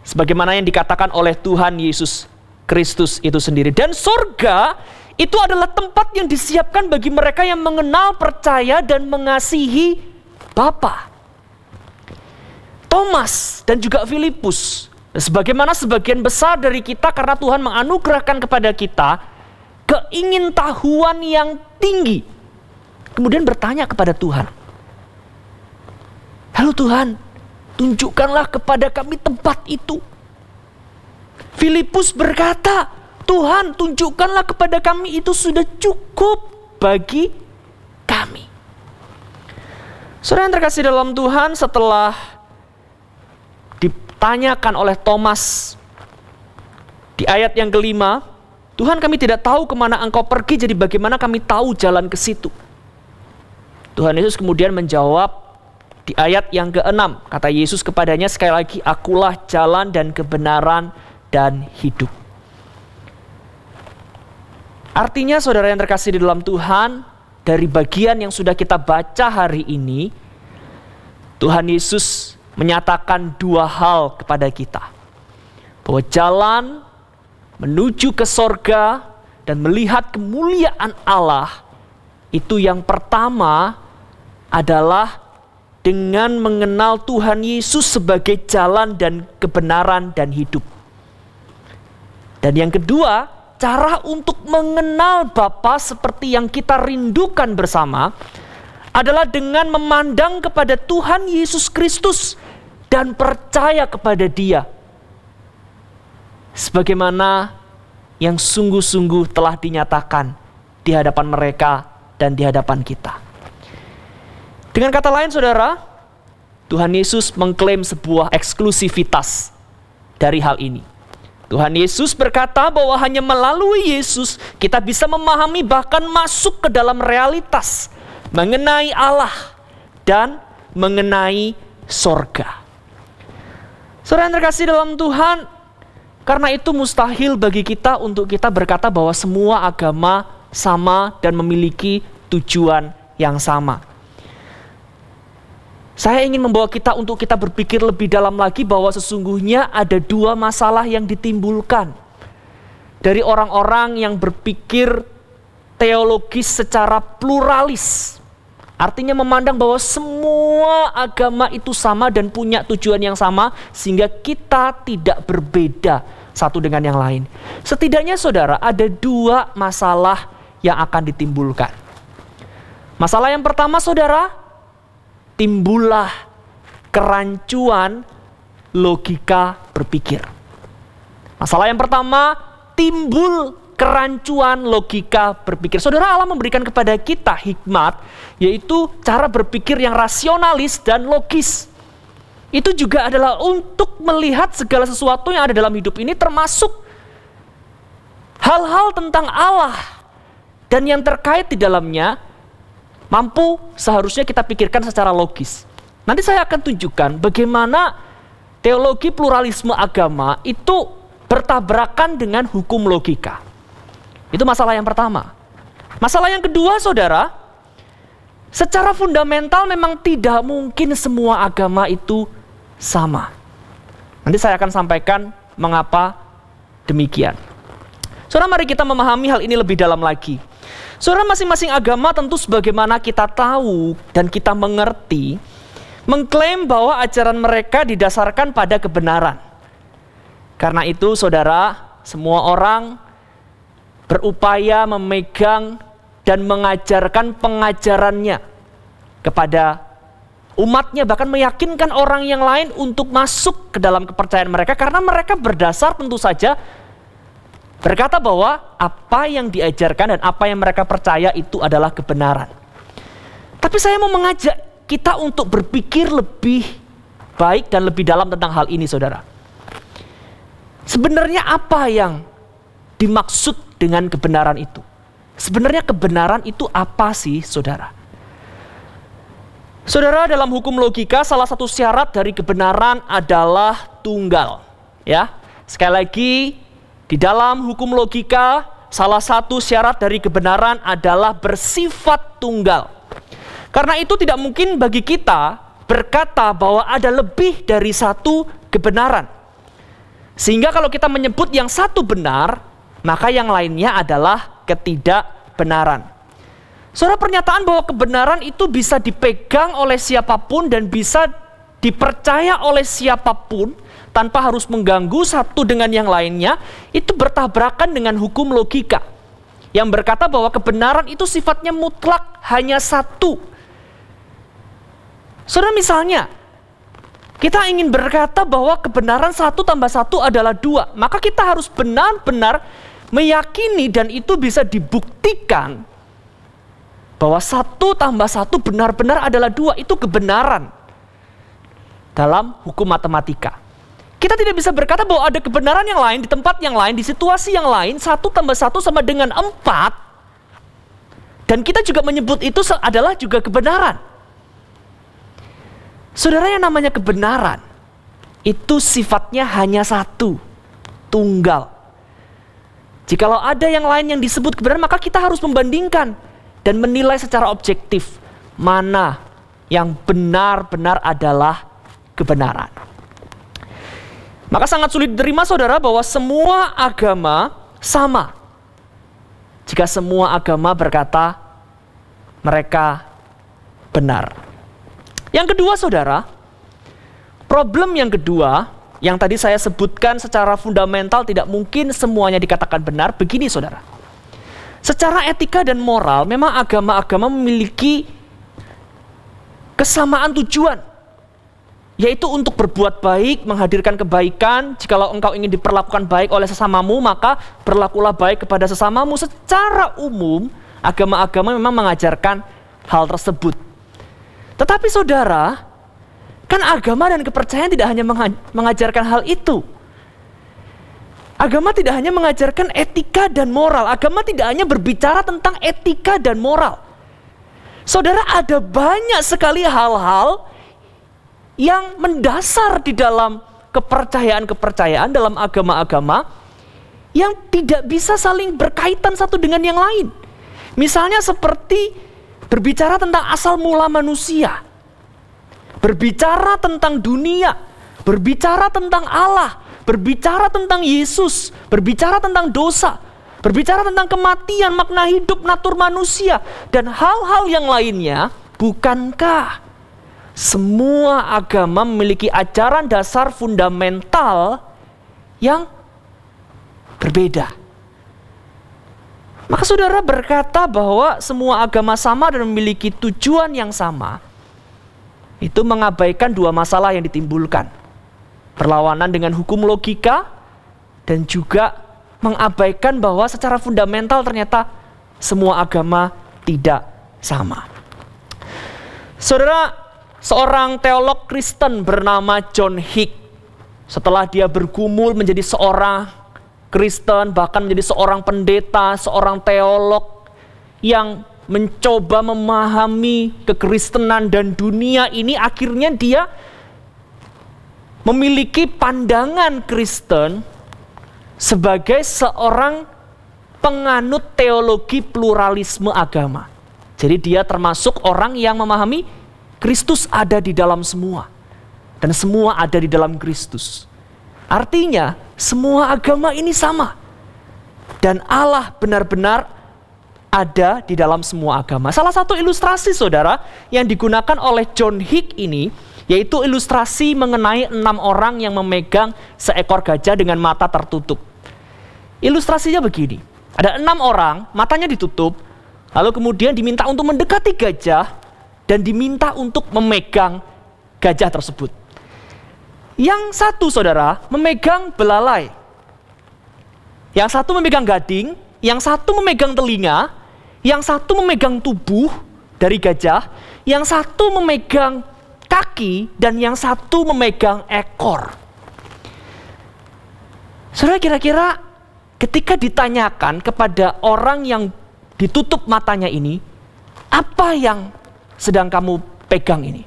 Sebagaimana yang dikatakan oleh Tuhan Yesus Kristus itu sendiri. Dan sorga itu adalah tempat yang disiapkan bagi mereka yang mengenal, percaya, dan mengasihi Bapa. Thomas dan juga Filipus, sebagaimana sebagian besar dari kita, karena Tuhan menganugerahkan kepada kita keingintahuan yang tinggi, kemudian bertanya kepada Tuhan, "Halo Tuhan, tunjukkanlah kepada kami tempat itu." Filipus berkata, "Tuhan, tunjukkanlah kepada kami, itu sudah cukup bagi kami." Saudara yang terkasih dalam Tuhan, setelah ditanyakan oleh Thomas di ayat yang kelima, "Tuhan, kami tidak tahu kemana Engkau pergi, jadi bagaimana kami tahu jalan ke situ?" Tuhan Yesus kemudian menjawab di ayat yang ke-6. Kata Yesus kepadanya sekali lagi, "Akulah jalan dan kebenaran dan hidup." Artinya saudara yang terkasih di dalam Tuhan, dari bagian yang sudah kita baca hari ini, Tuhan Yesus menyatakan dua hal kepada kita. Bahwa jalan menuju ke sorga dan melihat kemuliaan Allah, itu yang pertama adalah dengan mengenal Tuhan Yesus sebagai jalan dan kebenaran dan hidup. Dan yang kedua, cara untuk mengenal Bapa seperti yang kita rindukan bersama adalah dengan memandang kepada Tuhan Yesus Kristus dan percaya kepada Dia, sebagaimana yang sungguh-sungguh telah dinyatakan di hadapan mereka dan di hadapan kita. Dengan kata lain saudara, Tuhan Yesus mengklaim sebuah eksklusivitas dari hal ini. Tuhan Yesus berkata bahwa hanya melalui Yesus kita bisa memahami, bahkan masuk ke dalam realitas mengenai Allah dan mengenai sorga. Saudara yang terkasih dalam Tuhan, karena itu mustahil bagi kita untuk kita berkata bahwa semua agama sama dan memiliki tujuan yang sama. Saya ingin membawa kita untuk kita berpikir lebih dalam lagi bahwa sesungguhnya ada dua masalah yang ditimbulkan dari orang-orang yang berpikir teologis secara pluralis. Artinya memandang bahwa semua agama itu sama dan punya tujuan yang sama, sehingga kita tidak berbeda satu dengan yang lain. Setidaknya saudara, ada dua masalah yang akan ditimbulkan. Masalah yang pertama saudara, timbullah kerancuan logika berpikir. Masalah yang pertama, timbul kerancuan logika berpikir. Saudara, Allah memberikan kepada kita hikmat, yaitu cara berpikir yang rasionalis dan logis. Itu juga adalah untuk melihat segala sesuatu yang ada dalam hidup ini, termasuk hal-hal tentang Allah dan yang terkait di dalamnya, mampu seharusnya kita pikirkan secara logis. Nanti saya akan tunjukkan bagaimana teologi pluralisme agama itu bertabrakan dengan hukum logika. Itu masalah yang pertama. Masalah yang kedua saudara, secara fundamental memang tidak mungkin semua agama itu sama. Nanti saya akan sampaikan mengapa demikian. Saudara, mari kita memahami hal ini lebih dalam lagi. Saudara, masing-masing agama tentu sebagaimana kita tahu dan kita mengerti, mengklaim bahwa ajaran mereka didasarkan pada kebenaran. Karena itu saudara, semua orang berupaya memegang dan mengajarkan pengajarannya kepada umatnya, bahkan meyakinkan orang yang lain untuk masuk ke dalam kepercayaan mereka, karena mereka berdasar tentu saja berkata bahwa apa yang diajarkan dan apa yang mereka percaya itu adalah kebenaran. Tapi saya mau mengajak kita untuk berpikir lebih baik dan lebih dalam tentang hal ini saudara. Sebenarnya apa yang dimaksud dengan kebenaran itu? Sebenarnya kebenaran itu apa sih saudara? Saudara, dalam hukum logika salah satu syarat dari kebenaran adalah tunggal. Ya, sekali lagi, di dalam hukum logika, salah satu syarat dari kebenaran adalah bersifat tunggal. Karena itu tidak mungkin bagi kita berkata bahwa ada lebih dari satu kebenaran. Sehingga kalau kita menyebut yang satu benar, maka yang lainnya adalah ketidakbenaran. Saudara, pernyataan bahwa kebenaran itu bisa dipegang oleh siapapun dan bisa dipercaya oleh siapapun tanpa harus mengganggu satu dengan yang lainnya, itu bertabrakan dengan hukum logika yang berkata bahwa kebenaran itu sifatnya mutlak, hanya satu. Saudara, misalnya kita ingin berkata bahwa kebenaran 1 tambah 1 adalah 2, maka kita harus benar-benar meyakini dan itu bisa dibuktikan bahwa 1 tambah 1 benar-benar adalah 2, itu kebenaran dalam hukum matematika. Kita tidak bisa berkata bahwa ada kebenaran yang lain, di tempat yang lain, di situasi yang lain, 1 tambah 1 sama dengan 4, dan kita juga menyebut itu adalah juga kebenaran. Saudara, yang namanya kebenaran itu sifatnya hanya satu, tunggal. Jikalau ada yang lain yang disebut kebenaran, maka kita harus membandingkan dan menilai secara objektif mana yang benar-benar adalah kebenaran. Maka sangat sulit diterima, saudara, bahwa semua agama sama jika semua agama berkata mereka benar. Yang kedua, saudara, problem yang kedua yang tadi saya sebutkan secara fundamental tidak mungkin semuanya dikatakan benar. Begini, saudara, secara etika dan moral memang agama-agama memiliki kesamaan tujuan, yaitu untuk berbuat baik, menghadirkan kebaikan. Jikalau engkau ingin diperlakukan baik oleh sesamamu, maka berlakulah baik kepada sesamamu. Secara umum, agama-agama memang mengajarkan hal tersebut. Tetapi saudara, kan agama dan kepercayaan tidak hanya mengajarkan hal itu. Agama tidak hanya mengajarkan etika dan moral. Agama tidak hanya berbicara tentang etika dan moral. Saudara, ada banyak sekali hal-hal yang mendasar di dalam kepercayaan-kepercayaan dalam agama-agama yang tidak bisa saling berkaitan satu dengan yang lain. Misalnya seperti berbicara tentang asal mula manusia, berbicara tentang dunia, berbicara tentang Allah, berbicara tentang Yesus, berbicara tentang dosa, berbicara tentang kematian, makna hidup, natur manusia, dan hal-hal yang lainnya. Bukankah semua agama memiliki ajaran dasar fundamental yang berbeda? Maka saudara berkata bahwa semua agama sama dan memiliki tujuan yang sama, itu mengabaikan dua masalah yang ditimbulkan. Berlawanan dengan hukum logika dan juga mengabaikan bahwa secara fundamental ternyata semua agama tidak sama. Saudara, seorang teolog Kristen bernama John Hick, setelah dia bergumul menjadi seorang Kristen, bahkan menjadi seorang pendeta, seorang teolog yang mencoba memahami kekristenan dan dunia ini, akhirnya dia memiliki pandangan Kristen sebagai seorang penganut teologi pluralisme agama. Jadi dia termasuk orang yang memahami Kristus ada di dalam semua dan semua ada di dalam Kristus. Artinya semua agama ini sama dan Allah benar-benar ada di dalam semua agama. Salah satu ilustrasi saudara yang digunakan oleh John Hick ini yaitu ilustrasi mengenai 6 orang yang memegang seekor gajah dengan mata tertutup. Ilustrasinya begini, ada 6 orang matanya ditutup, lalu kemudian diminta untuk mendekati gajah dan diminta untuk memegang gajah tersebut. Yang satu saudara memegang belalai, yang satu memegang gading, yang satu memegang telinga, yang satu memegang tubuh dari gajah, yang satu memegang kaki, dan yang satu memegang ekor. Saudara, kira-kira ketika ditanyakan kepada orang yang ditutup matanya ini, apa yang sedang kamu pegang ini?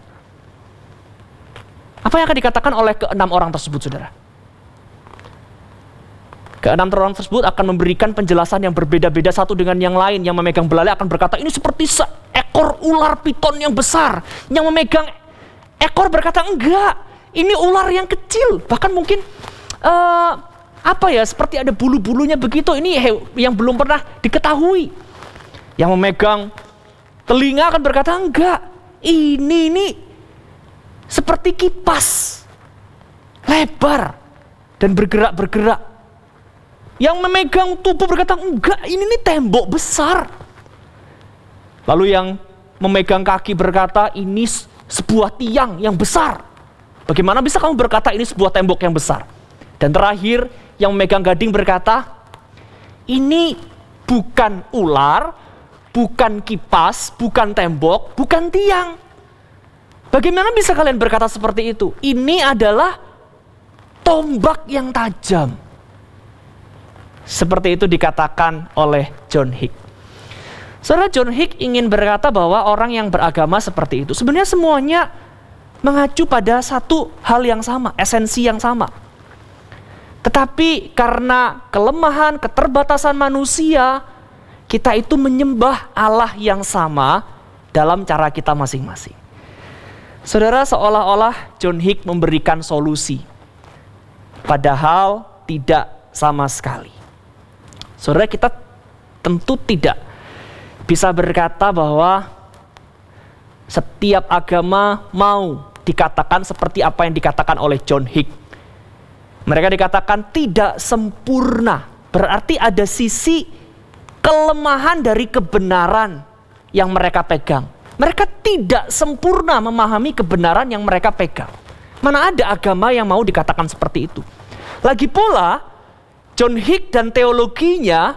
Apa yang akan dikatakan oleh ke-6 orang tersebut, saudara? Ke-6 orang tersebut akan memberikan penjelasan yang berbeda-beda satu dengan yang lain. Yang memegang belalai akan berkata, ini seperti seekor ular piton yang besar. Yang memegang ekor berkata, enggak, ini ular yang kecil. Bahkan mungkin seperti ada bulu-bulunya begitu. Ini yang belum pernah diketahui. Yang memegang telinga akan berkata, enggak, ini seperti kipas lebar dan bergerak-bergerak. Yang memegang tubuh berkata, enggak, ini tembok besar. Lalu yang memegang kaki berkata, ini sebuah tiang yang besar. Bagaimana bisa kamu berkata ini sebuah tembok yang besar? Dan terakhir, yang memegang gading berkata, ini bukan ular, bukan kipas, bukan tembok, bukan tiang. Bagaimana bisa kalian berkata seperti itu? Ini adalah tombak yang tajam. Seperti itu dikatakan oleh John Hick. Saudara, John Hick ingin berkata bahwa orang yang beragama seperti itu sebenarnya semuanya mengacu pada satu hal yang sama, esensi yang sama. Tetapi karena kelemahan, keterbatasan manusia, kita itu menyembah Allah yang sama dalam cara kita masing-masing. Saudara, seolah-olah John Hick memberikan solusi, padahal tidak sama sekali. Saudara, kita tentu tidak bisa berkata bahwa setiap agama mau dikatakan seperti apa yang dikatakan oleh John Hick. Mereka dikatakan tidak sempurna, berarti ada sisi kelemahan dari kebenaran yang mereka pegang. Mereka tidak sempurna memahami kebenaran yang mereka pegang. Mana ada agama yang mau dikatakan seperti itu. Lagi pula, John Hick dan teologinya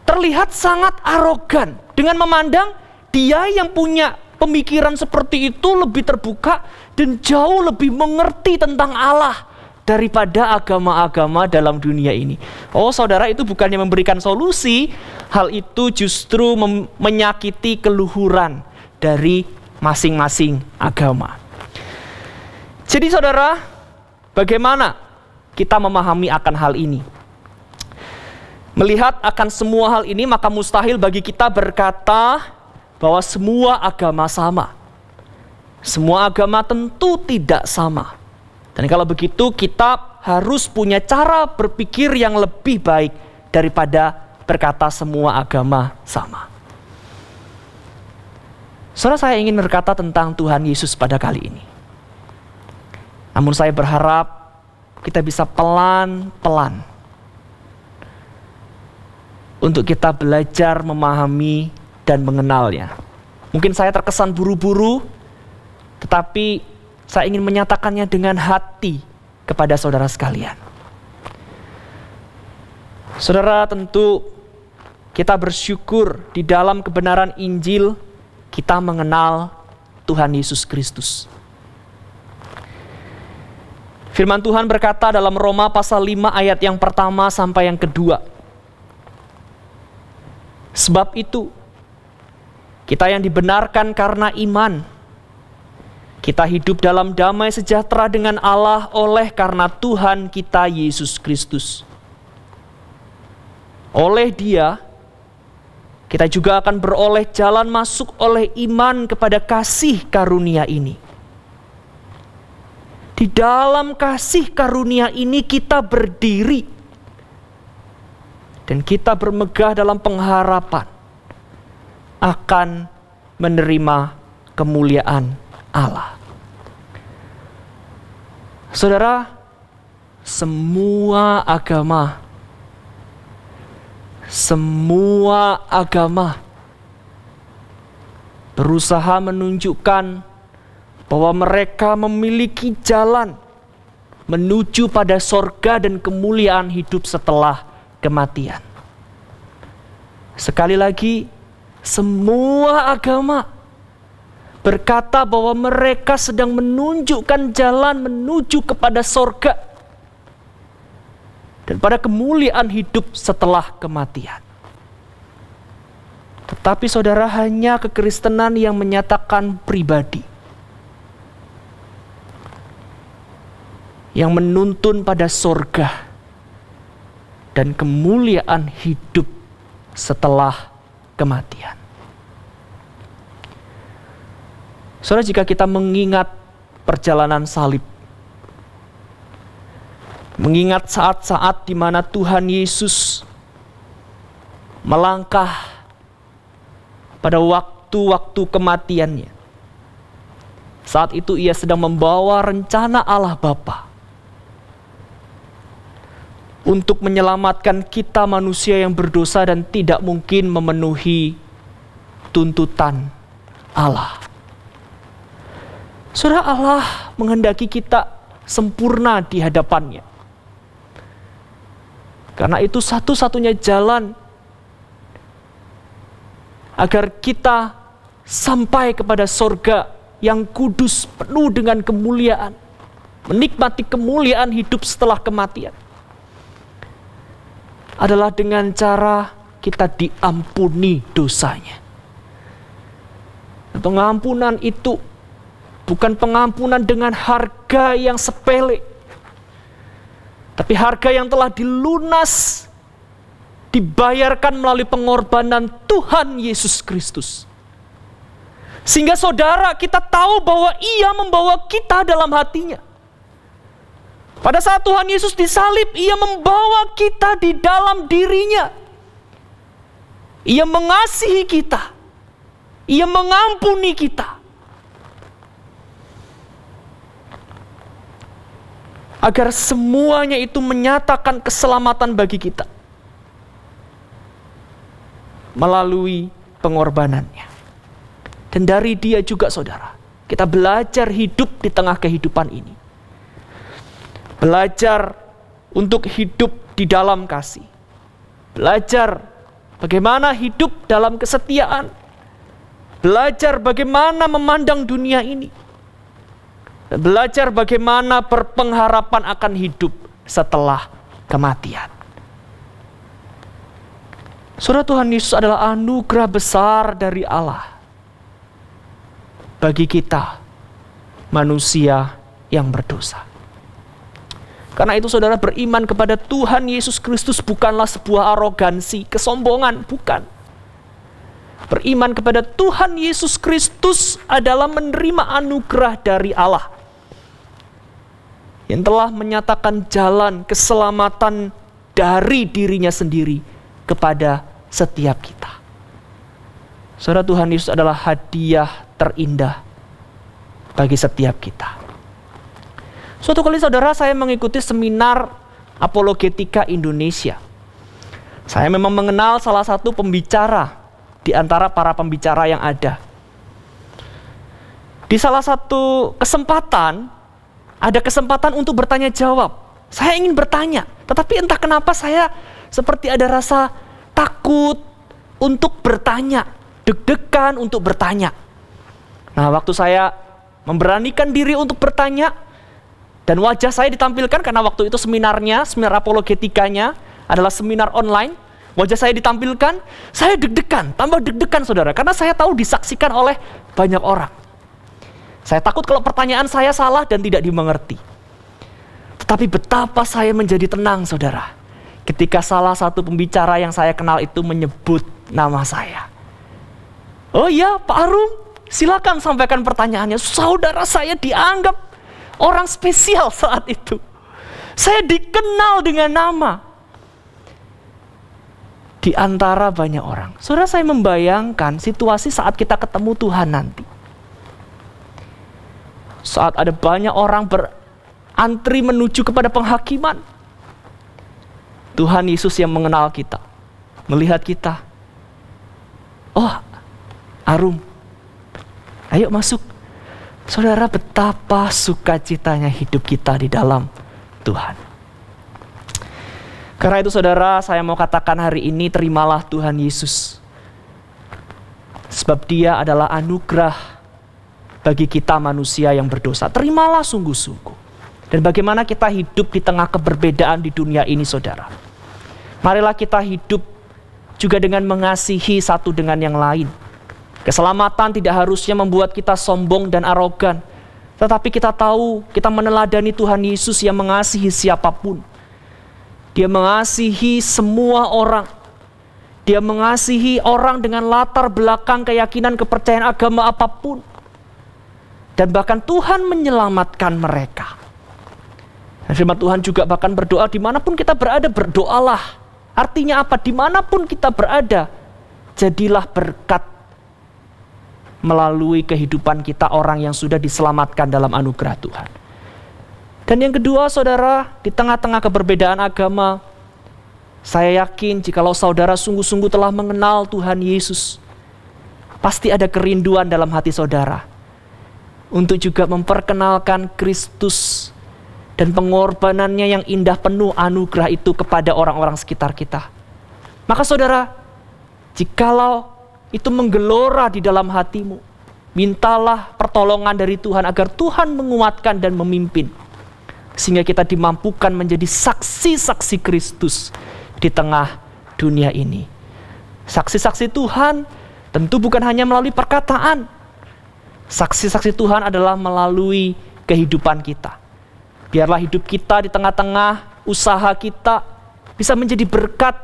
terlihat sangat arogan dengan memandang dia yang punya pemikiran seperti itu lebih terbuka dan jauh lebih mengerti tentang Allah daripada agama-agama dalam dunia ini. Oh saudara, itu bukannya memberikan solusi, hal itu justru menyakiti keluhuran dari masing-masing agama. Jadi saudara, bagaimana kita memahami akan hal ini? Melihat akan semua hal ini, maka mustahil bagi kita berkata bahwa semua agama sama. Semua agama tentu tidak sama. Dan kalau begitu, kita harus punya cara berpikir yang lebih baik daripada berkata semua agama sama. Saudara, saya ingin berkata tentang Tuhan Yesus pada kali ini. Namun saya berharap kita bisa pelan-pelan untuk kita belajar memahami dan mengenalnya. Mungkin saya terkesan buru-buru, tetapi saya ingin menyatakannya dengan hati kepada saudara sekalian. Saudara, tentu kita bersyukur di dalam kebenaran Injil kita mengenal Tuhan Yesus Kristus. Firman Tuhan berkata dalam Roma pasal 5 ayat yang pertama sampai yang kedua. Sebab itu, kita yang dibenarkan karena iman, kita hidup dalam damai sejahtera dengan Allah oleh karena Tuhan kita Yesus Kristus. Oleh Dia, kita juga akan beroleh jalan masuk oleh iman kepada kasih karunia ini. Di dalam kasih karunia ini kita berdiri dan kita bermegah dalam pengharapan akan menerima kemuliaan Allah. Saudara, semua agama berusaha menunjukkan bahwa mereka memiliki jalan menuju pada sorga dan kemuliaan hidup setelah kematian. Sekali lagi, semua agama berkata bahwa mereka sedang menunjukkan jalan menuju kepada sorga dan pada kemuliaan hidup setelah kematian. Tetapi saudara, hanya kekristenan yang menyatakan pribadi, yang menuntun pada sorga dan kemuliaan hidup setelah kematian. Saudara, jika kita mengingat perjalanan salib, mengingat saat-saat di mana Tuhan Yesus melangkah pada waktu-waktu kematiannya. Saat itu ia sedang membawa rencana Allah Bapa untuk menyelamatkan kita manusia yang berdosa dan tidak mungkin memenuhi tuntutan Allah. Saudara, Allah menghendaki kita sempurna di hadapannya. Karena itu satu-satunya jalan agar kita sampai kepada sorga yang kudus, penuh dengan kemuliaan, menikmati kemuliaan hidup setelah kematian, adalah dengan cara kita diampuni dosanya. Pengampunan itu bukan pengampunan dengan harga yang sepele, tapi harga yang telah dilunas, dibayarkan melalui pengorbanan Tuhan Yesus Kristus. Sehingga saudara, kita tahu bahwa Ia membawa kita dalam hatinya. Pada saat Tuhan Yesus disalib, Ia membawa kita di dalam dirinya. Ia mengasihi kita. Ia mengampuni kita. Agar semuanya itu menyatakan keselamatan bagi kita melalui pengorbanannya. Dan dari Dia juga, saudara, kita belajar hidup di tengah kehidupan ini. Belajar untuk hidup di dalam kasih. Belajar bagaimana hidup dalam kesetiaan. Belajar bagaimana memandang dunia ini. Dan belajar bagaimana berpengharapan akan hidup setelah kematian. Saudara, Tuhan Yesus adalah anugerah besar dari Allah bagi kita manusia yang berdosa. Karena itu saudara, beriman kepada Tuhan Yesus Kristus bukanlah sebuah arogansi, kesombongan, bukan. Beriman kepada Tuhan Yesus Kristus adalah menerima anugerah dari Allah yang telah menyatakan jalan keselamatan dari dirinya sendiri kepada setiap kita. Saudara, Tuhan Yesus adalah hadiah terindah bagi setiap kita. Suatu kali saudara, saya mengikuti seminar Apologetika Indonesia. Saya memang mengenal salah satu pembicara di antara para pembicara yang ada. Di salah satu kesempatan, ada kesempatan untuk bertanya jawab. Saya ingin bertanya, tetapi entah kenapa saya seperti ada rasa takut untuk bertanya, deg-degan untuk bertanya. Nah, waktu saya memberanikan diri untuk bertanya, dan wajah saya ditampilkan karena waktu itu seminar apologetikanya adalah seminar online. Wajah saya ditampilkan, saya deg-degan, tambah deg-degan saudara, karena saya tahu disaksikan oleh banyak orang. Saya takut kalau pertanyaan saya salah dan tidak dimengerti. Tetapi betapa saya menjadi tenang saudara, ketika salah satu pembicara yang saya kenal itu menyebut nama saya. Oh iya, Pak Arum, silakan sampaikan pertanyaannya. Saudara, saya dianggap orang spesial saat itu. Saya dikenal dengan nama di antara banyak orang. Saudara, saya membayangkan situasi saat kita ketemu Tuhan nanti. Saat ada banyak orang berantri menuju kepada penghakiman, Tuhan Yesus yang mengenal kita, melihat kita. Oh, Arum, ayo masuk. Saudara, betapa sukacitanya hidup kita di dalam Tuhan. Karena itu saudara, saya mau katakan hari ini, terimalah Tuhan Yesus. Sebab Dia adalah anugerah bagi kita manusia yang berdosa. Terimalah sungguh-sungguh. Dan bagaimana kita hidup di tengah keberbedaan di dunia ini saudara. Marilah kita hidup juga dengan mengasihi satu dengan yang lain. Keselamatan tidak harusnya membuat kita sombong dan arogan. Tetapi kita tahu, kita meneladani Tuhan Yesus yang mengasihi siapapun. Dia mengasihi semua orang. Dia mengasihi orang dengan latar belakang keyakinan kepercayaan agama apapun. Dan bahkan Tuhan menyelamatkan mereka. Dan firman Tuhan juga bahkan berdoa, dimanapun kita berada, berdoalah. Artinya apa? Dimanapun kita berada, jadilah berkat melalui kehidupan kita orang yang sudah diselamatkan dalam anugerah Tuhan. Dan yang kedua, saudara, di tengah-tengah keberbedaan agama, saya yakin jikalau saudara sungguh-sungguh telah mengenal Tuhan Yesus, pasti ada kerinduan dalam hati saudara untuk juga memperkenalkan Kristus dan pengorbanannya yang indah penuh anugerah itu kepada orang-orang sekitar kita. Maka saudara, jikalau itu menggelora di dalam hatimu, mintalah pertolongan dari Tuhan agar Tuhan menguatkan dan memimpin, sehingga kita dimampukan menjadi saksi-saksi Kristus di tengah dunia ini. Saksi-saksi Tuhan tentu bukan hanya melalui perkataan. Saksi-saksi Tuhan adalah melalui kehidupan kita. Biarlah hidup kita di tengah-tengah usaha kita bisa menjadi berkat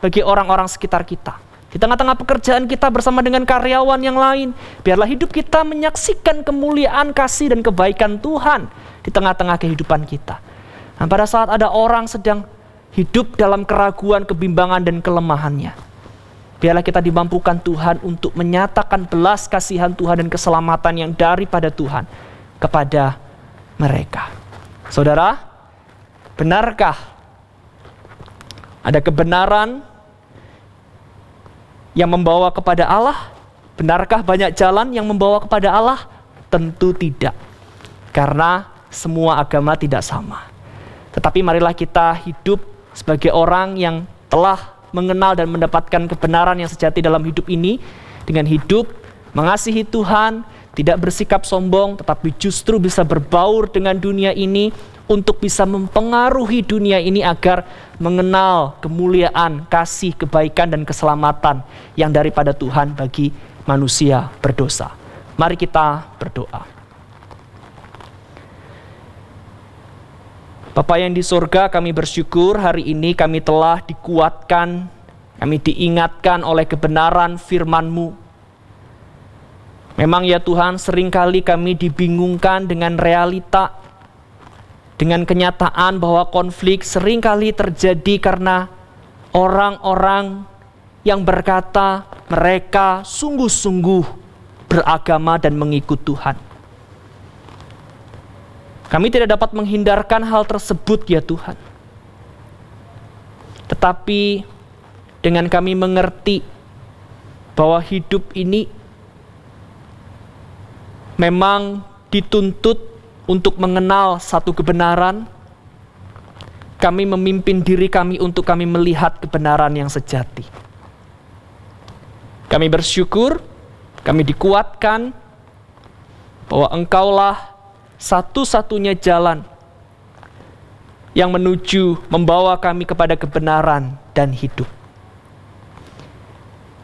bagi orang-orang sekitar kita. Di tengah-tengah pekerjaan kita bersama dengan karyawan yang lain, biarlah hidup kita menyaksikan kemuliaan, kasih, dan kebaikan Tuhan di tengah-tengah kehidupan kita. Dan pada saat ada orang sedang hidup dalam keraguan, kebimbangan, dan kelemahannya, biarlah kita dimampukan Tuhan untuk menyatakan belas kasihan Tuhan dan keselamatan yang daripada Tuhan kepada mereka. Saudara, benarkah ada kebenaran yang membawa kepada Allah? Benarkah banyak jalan yang membawa kepada Allah? Tentu tidak. Karena semua agama tidak sama. Tetapi marilah kita hidup sebagai orang yang telah mengenal dan mendapatkan kebenaran yang sejati dalam hidup ini, dengan hidup mengasihi Tuhan, tidak bersikap sombong, tetapi justru bisa berbaur dengan dunia ini untuk bisa mempengaruhi dunia ini agar mengenal kemuliaan, kasih, kebaikan, dan keselamatan yang daripada Tuhan bagi manusia berdosa. Mari kita berdoa. Bapa yang di surga, kami bersyukur hari ini kami telah dikuatkan, kami diingatkan oleh kebenaran firman-Mu. Memang ya Tuhan, seringkali kami dibingungkan dengan realita, dengan kenyataan bahwa konflik seringkali terjadi karena orang-orang yang berkata mereka sungguh-sungguh beragama dan mengikut Tuhan. Kami tidak dapat menghindarkan hal tersebut ya Tuhan. Tetapi dengan kami mengerti bahwa hidup ini memang dituntut untuk mengenal satu kebenaran, kami memimpin diri kami untuk kami melihat kebenaran yang sejati. Kami bersyukur, kami dikuatkan bahwa Engkaulah satu-satunya jalan yang menuju membawa kami kepada kebenaran dan hidup.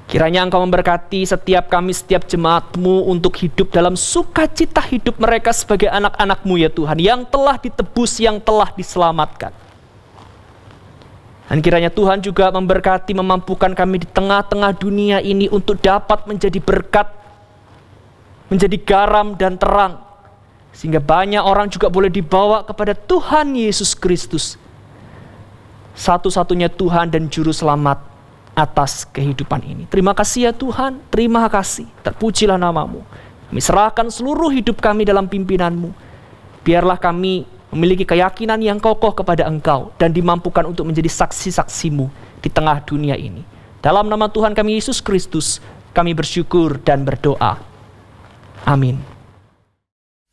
Kiranya Engkau memberkati setiap kami, setiap jemaat-Mu untuk hidup dalam sukacita hidup mereka sebagai anak-anak-Mu ya Tuhan, yang telah ditebus, yang telah diselamatkan. Dan kiranya Tuhan juga memberkati, memampukan kami di tengah-tengah dunia ini untuk dapat menjadi berkat, menjadi garam dan terang, sehingga banyak orang juga boleh dibawa kepada Tuhan Yesus Kristus, satu-satunya Tuhan dan Juru Selamat atas kehidupan ini. Terima kasih ya Tuhan, terima kasih, terpujilah nama-Mu. Kami serahkan seluruh hidup kami dalam pimpinan-Mu. Biarlah kami memiliki keyakinan yang kokoh kepada Engkau dan dimampukan untuk menjadi saksi-saksi-Mu di tengah dunia ini. Dalam nama Tuhan kami Yesus Kristus, kami bersyukur dan berdoa. Amin.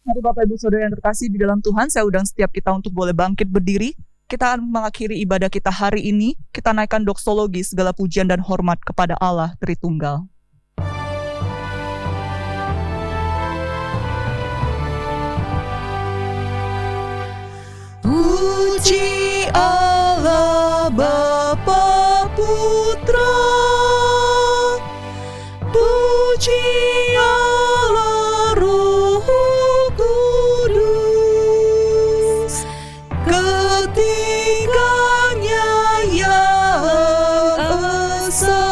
Mari Bapak Ibu Saudara yang terkasih di dalam Tuhan, saya undang setiap kita untuk boleh bangkit berdiri. Kita akan mengakhiri ibadah kita hari ini. Kita naikkan doksologi, segala pujian dan hormat kepada Allah Tritunggal. Puji Allah Bapa Putra, puji Allah Roh Kudus, ketiganya yang esa.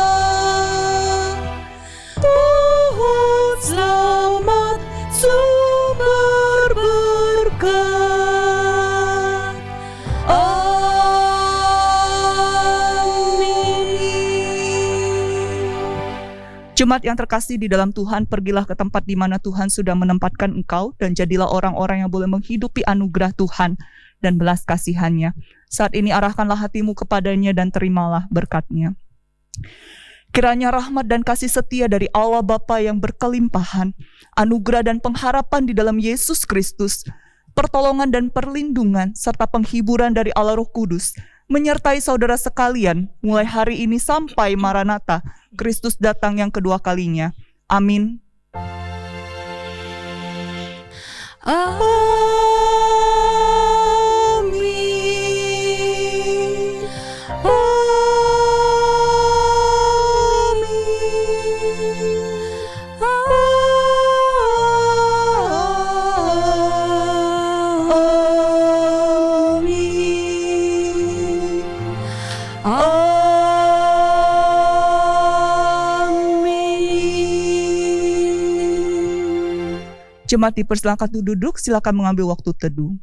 Tuhan selamat, sumber berkat, Jemaat yang terkasih di dalam Tuhan, pergilah ke tempat di mana Tuhan sudah menempatkan engkau dan jadilah orang-orang yang boleh menghidupi anugerah Tuhan dan belas kasihannya. Saat ini arahkanlah hatimu kepadanya dan terimalah berkat-Nya. Kiranya rahmat dan kasih setia dari Allah Bapa yang berkelimpahan, anugerah dan pengharapan di dalam Yesus Kristus, pertolongan dan perlindungan, serta penghiburan dari Allah Roh Kudus, menyertai saudara sekalian mulai hari ini sampai Maranatha, Kristus datang yang kedua kalinya. Amin. Amin. Jemaat dipersilakan untuk duduk, silakan mengambil waktu teduh.